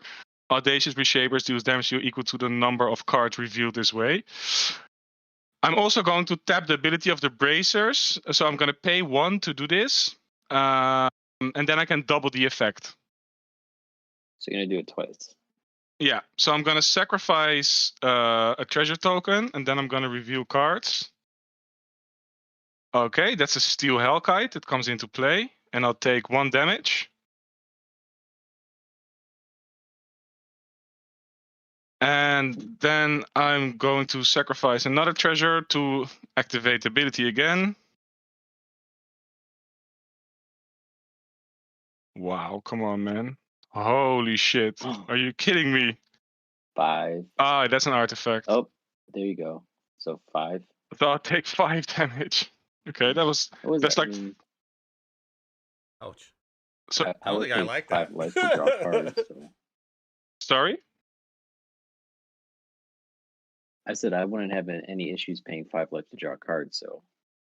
Audacious Reshapers deals damage to you equal to the number of cards revealed this way. I'm also going to tap the ability of the Bracers, so I'm going to pay 1 to do this, and then I can double the effect. So you're gonna do it twice. Yeah, so I'm going to sacrifice a treasure token, and then I'm going to reveal cards. Okay, that's a Steel Hellkite that comes into play, and I'll take 1 damage. And then I'm going to sacrifice another treasure to activate the ability again. Wow, come on, man. Holy shit. Are you kidding me? 5. Ah, that's an artifact. Oh, there you go. So 5. So I'll take 5 damage. Okay, that's that? like. Ouch. So I don't would think I think like 5 that. life to draw cards. So. Sorry? I said I wouldn't have any issues paying 5 life to draw cards. So.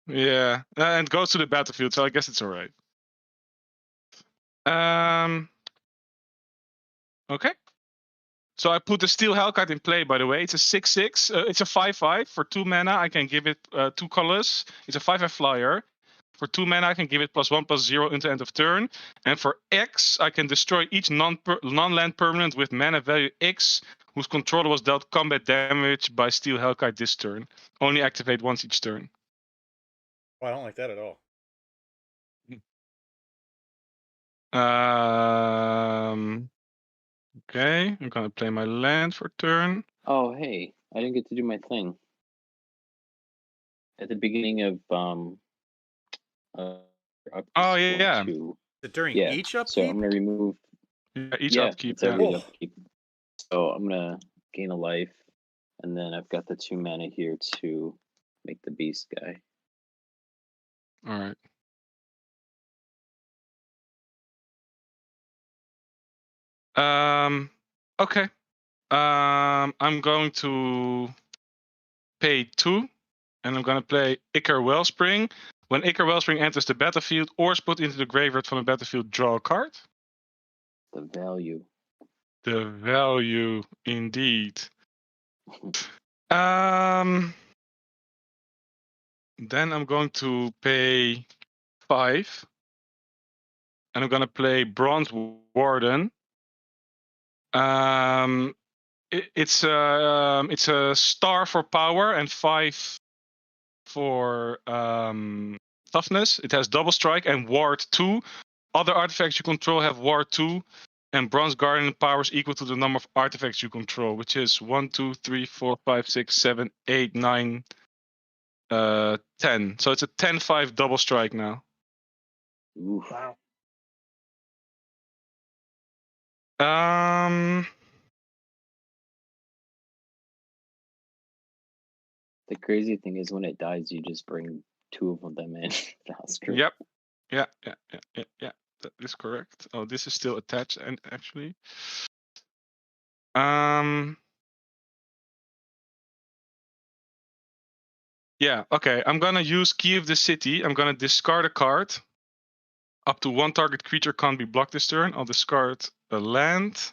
Yeah, and it goes to the battlefield, so I guess it's all right. Okay. So I put the Steel Hellkite in play, by the way. It's a 6/6. It's a 5/5. For 2 mana, I can give it 2 colors. It's a 5/5 flyer. For 2 mana, I can give it +1/+0 until end of turn. And for X, I can destroy each non-land permanent with mana value X whose controller was dealt combat damage by Steel Hellkite this turn. Only activate once each turn. Well, I don't like that at all. Okay, I'm gonna play my land for turn. Oh, hey, I didn't get to do my thing. At the beginning of Oh yeah. Is it during Yeah. each upkeep? So I'm gonna remove. Yeah, each Yeah, upkeep. it's every Yeah. upkeep. So I'm gonna gain a life, and then I've got the 2 mana here to make the beast guy. All right. Okay. I'm going to pay 2, and I'm gonna play Ichor Wellspring. When Ichor Wellspring enters the battlefield or is put into the graveyard from the battlefield, draw a card. The value. The value, indeed. Then I'm going to pay 5, and I'm gonna play Bronze Warden. It's a star for power and 5 for toughness. It has double strike and ward 2. Other artifacts you control have ward 2, and Bronze Guardian power is equal to the number of artifacts you control, which is 1, 2, 3, 4, 5, 6, 7, 8, 9, 10. So it's a 10/5 double strike now. Oof. Wow. The crazy thing is when it dies, you just bring 2 of them in. Faster. Yep. Yeah. That is correct. Oh, this is still attached, and actually. Yeah, okay. I'm gonna use Key of the City. I'm gonna discard a card. Up to 1 target creature can't be blocked this turn. I'll discard a land.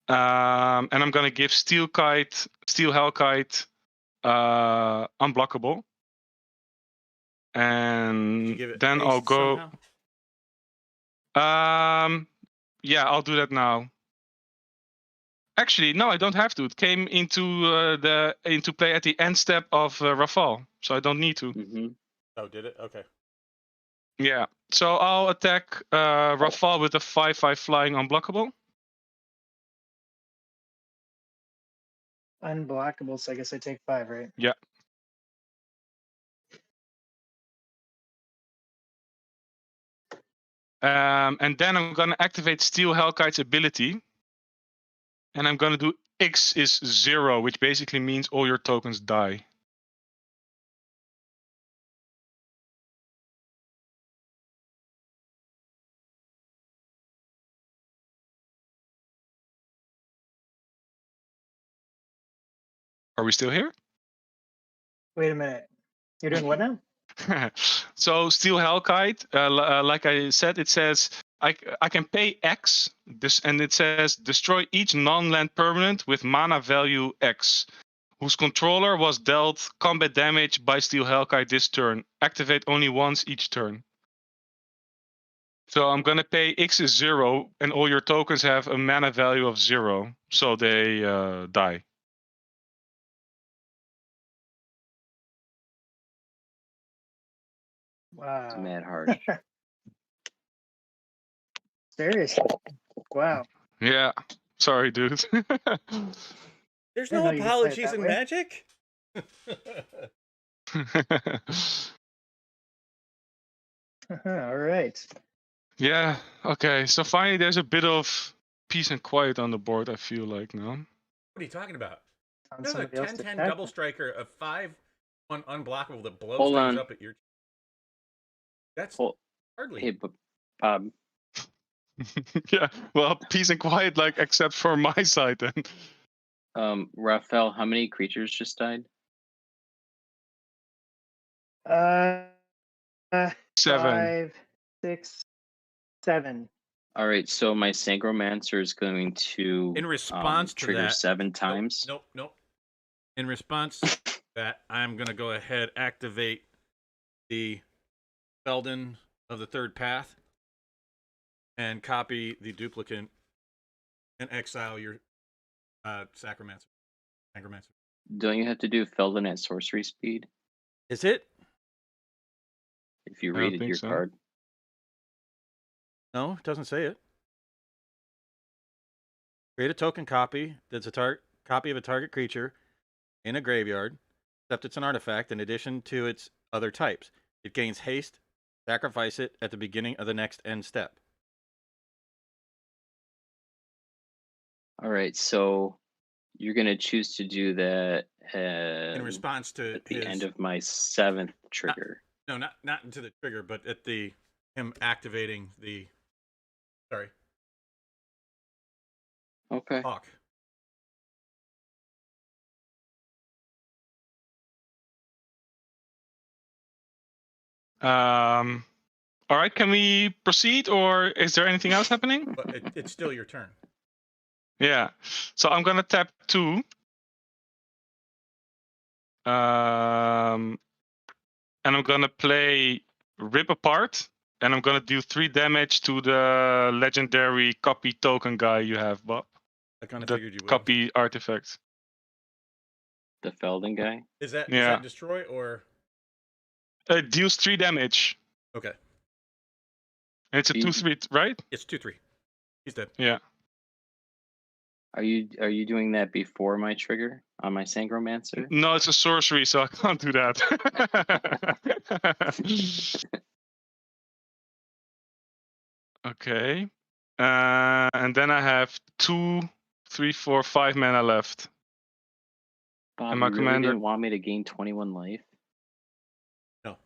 And I'm gonna give Steel Hellkite, unblockable. And then I'll go. Somehow? Yeah, I'll do that now. Actually, no, I don't have to. It came into play at the end step of Rafal, so I don't need to. Mm-hmm. Oh, did it? Okay. Yeah, so I'll attack Rafal with a 5/5 flying unblockable. Unblockable, so I guess I take 5, right? Yeah. And then I'm gonna activate Steel Hellkite's ability. And I'm gonna do X is 0, which basically means all your tokens die. Are we still here? Wait a minute. You're doing what now? So Steel Hellkite, like I said, it says I can pay X, and it says destroy each non-land permanent with mana value X, whose controller was dealt combat damage by Steel Hellkite this turn. Activate only once each turn. So I'm gonna pay X is 0, and all your tokens have a mana value of 0, so they die. It's Wow. mad harsh. Seriously. Wow. Yeah, sorry, dude. There's Didn't no know you could play it apologies that in way. Magic. All right. Yeah, okay. So finally there's a bit of peace and quiet on the board, I feel like now. What are you talking about? Found You have a somebody else to 10-10 attack. double striker, a 5-1 unblockable that blows Hold things on. up at your. That's Hold, hardly. hey, Bob, Yeah, well, peace and quiet, like, except for my side then. Raphael, how many creatures just died? Uh, 7. 5, 6, 7. All right, so my Sangromancer is going to In response to trigger that, 7 times. Nope. In response to that, I'm going to go ahead, activate the Feldon of the third path, and copy the duplicate and exile your Sacromancer. Don't you have to do Feldon at sorcery speed Is it? if you I don't rated think your so. card? No, it doesn't say it. Create a token copy that's a copy of a target creature in a graveyard, except it's an artifact in addition to its other types. It gains haste. Sacrifice it at the beginning of the next end step. All right, so you're going to choose to do that In response to at the his end of my 7th trigger. no, not into the trigger, but at him activating the Okay. hawk. All right, can we proceed, or is there anything else happening? But it's still your turn. Yeah, so I'm gonna tap 2. And I'm gonna play Rip Apart, and I'm gonna do 3 damage to the legendary copy token guy you have, Bob. I kind of The figured you would. copy artifact. The Feldon guy? Is that Yeah. destroy or It deals 3 damage. okay? And it's a 2/3, right? It's 2/3. He's dead. Yeah. Are you doing that before my trigger on my Sangromancer? No, it's a sorcery, so I can't do that. Okay. And then I have 2, 3, 4, 5 mana left. Bob, And you my really commander- didn't want me to gain 21 life? No.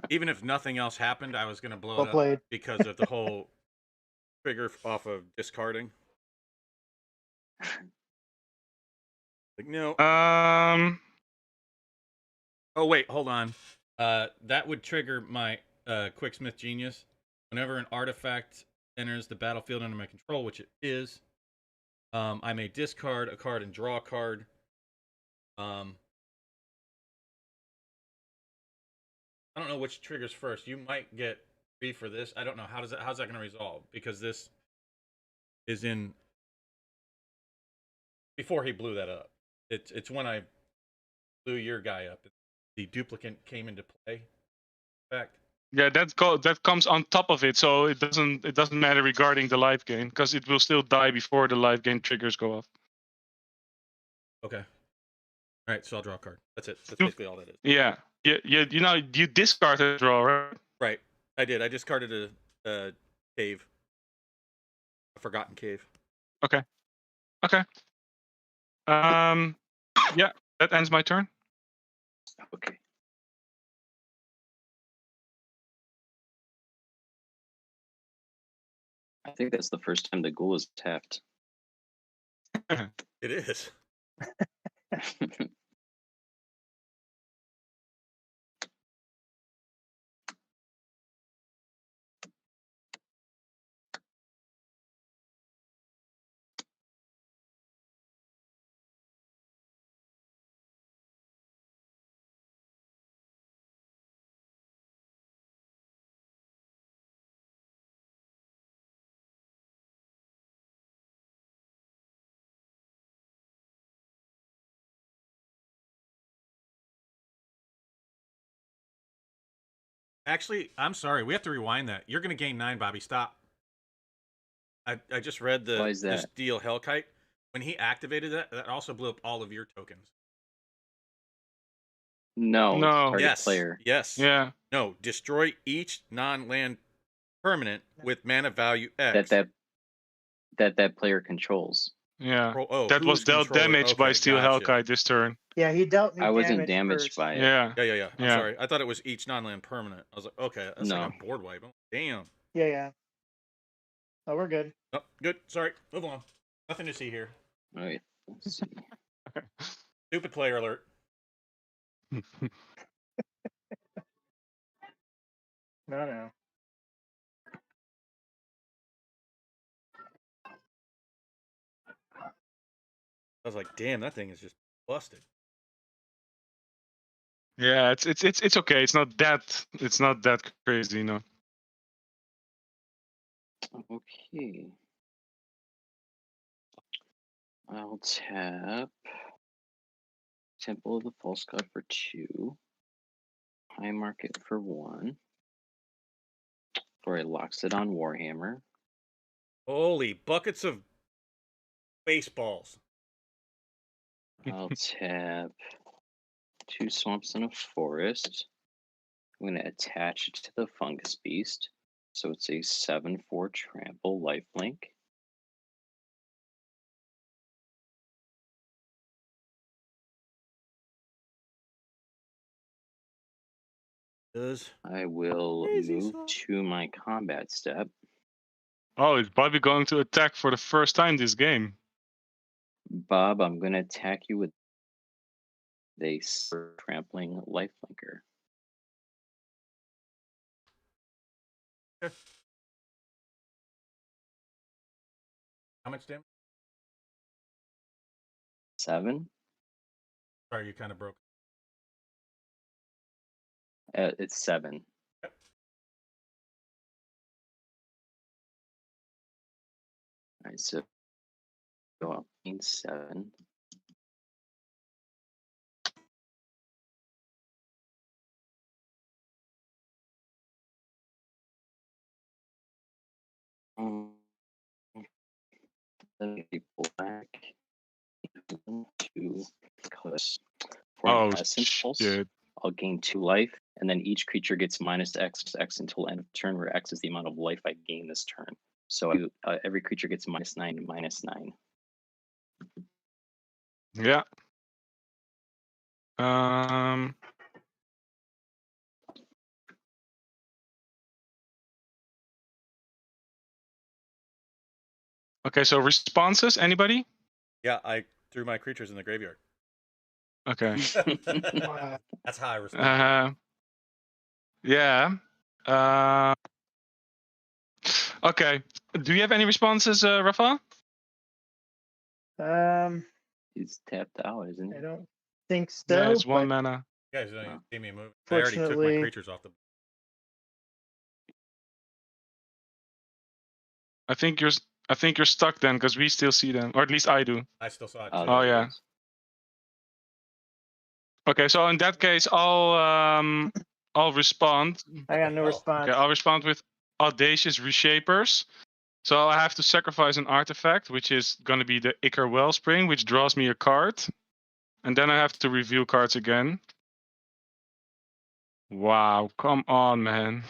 Even if nothing else happened, I was going to blow Well it played. up because of the whole trigger off of discarding. Like, no. Oh, wait, hold on. That would trigger my Quicksmith Genius. Whenever an artifact enters the battlefield under my control, which it is, I may discard a card and draw a card. I don't know which triggers first. You might get 3 for this. I don't know. How's that going to resolve? Because this is in before he blew that up. It's when I blew your guy up. The duplicate came into play. In fact, Yeah, that comes on top of it, so it doesn't matter regarding the life gain, because it will still die before the life gain triggers go off. okay. All right, so I'll draw a card. That's it. That's basically all that is. Yeah. You discard a draw, right? Right. I did. I discarded a cave. A forgotten cave. Okay. Yeah, that ends my turn. Okay. I think that's the first time the ghoul is tapped. It is. Actually, I'm sorry. We have to rewind that. You're going to gain 9, Bobby. Stop. I just read Why is the that? Steel Hellkite. When he activated that, that also blew up all of your tokens. No. No. Target Yes. player. Yes. Yeah. No. Destroy each non-land permanent with mana value X. That player controls. Yeah. Oh, That was who's dealt controller? damage by Okay, Steel gotcha. Hellkite this turn. Yeah, he dealt me I wasn't damage damaged first. by it. Yeah. Yeah. I'm Yeah. sorry. I thought it was each non-land permanent. I was like, okay, that's No. like a board wipe. Oh, damn. Yeah. Oh, we're good. Oh, good. Sorry. Move on. Nothing to see here. All right. Let's see. Stupid player alert. No. I was like, damn, that thing is just busted. Yeah, it's okay. It's not that crazy, you know. Okay. I'll tap Temple of the False God for 2. High Market for 1. Before he locks it on Warhammer. Holy buckets of baseballs. I'll tap 2 swamps and a forest. I'm going to attach it to the Fungus Beast. So it's a 7/4 trample lifelink. I will move to my combat step. Oh, is Bobby going to attack for the first time this game? Bob, I'm going to attack you with a trampling lifelinker. How much damage? 7. Sorry, you kind of broke. It's 7. Yep. All right, so go up in 7. Then we pull back 1, 2, because for Oh, an essence pulse, shit. I'll gain 2 life, and then each creature gets -X until end of turn, where X is the amount of life I gain this turn. So every creature gets -9, -9. Yeah. Okay, so responses, anybody? Yeah, I threw my creatures in the graveyard. Okay. That's how I respond. Yeah. Okay. Do you have any responses, Rafa? He's tapped out, isn't he? I don't think so. Yeah, it's 1 but mana. You guys don't even see me move. I already took my Fortunately- creatures off the. I think you're stuck then, because we still see them, or at least I do. I still saw it too. Oh, yeah. Okay, so in that case, I'll respond. I got no hell? response. Okay, I'll respond with Audacious Reshapers. So I have to sacrifice an artifact, which is going to be the Ichor Wellspring, which draws me a card. And then I have to reveal cards again. Wow, come on, man.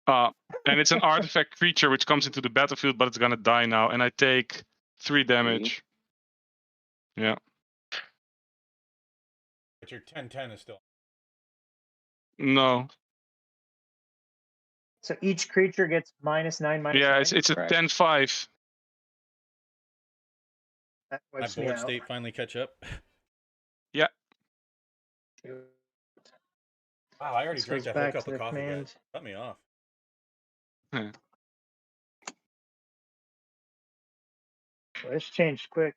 And it's an artifact creature which comes into the battlefield, but it's going to die now. And I take 3 damage. Yeah. But your 10/10 is still. No. So each creature gets -9, -9. Yeah, it's a Correct. 10/5. That My wipes me board out. state finally catch up. Wow, I already This drank goes that whole back cup to of the coffee, guys. command. Cut me off. Well, this changed quick.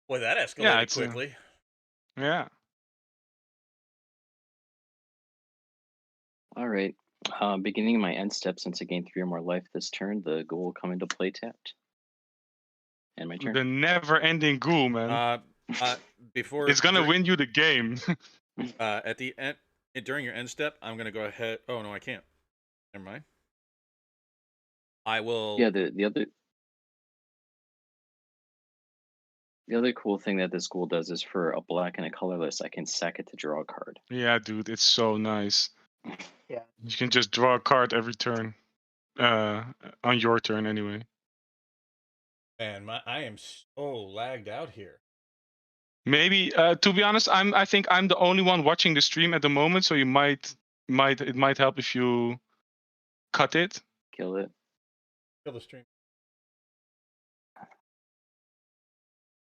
Boy, that Yeah, escalated it's quickly. yeah. All right. Beginning my end step, since I gain 3 or more life this turn, the ghoul will come into play tapped. And my turn. The never-ending ghoul, man. Before It's gonna dur- win you the game. at the end during your end step, I'm gonna go ahead. Oh no, I can't. Never mind. I will. Yeah, the other cool thing that this ghoul does is for a black and a colorless, I can sack it to draw a card. Yeah, dude, it's so nice. Yeah. You can just draw a card every turn. On your turn anyway. Man, I am so lagged out here. Maybe to be honest, I think I'm the only one watching the stream at the moment, so it might help if you cut it. Kill it. Kill the stream.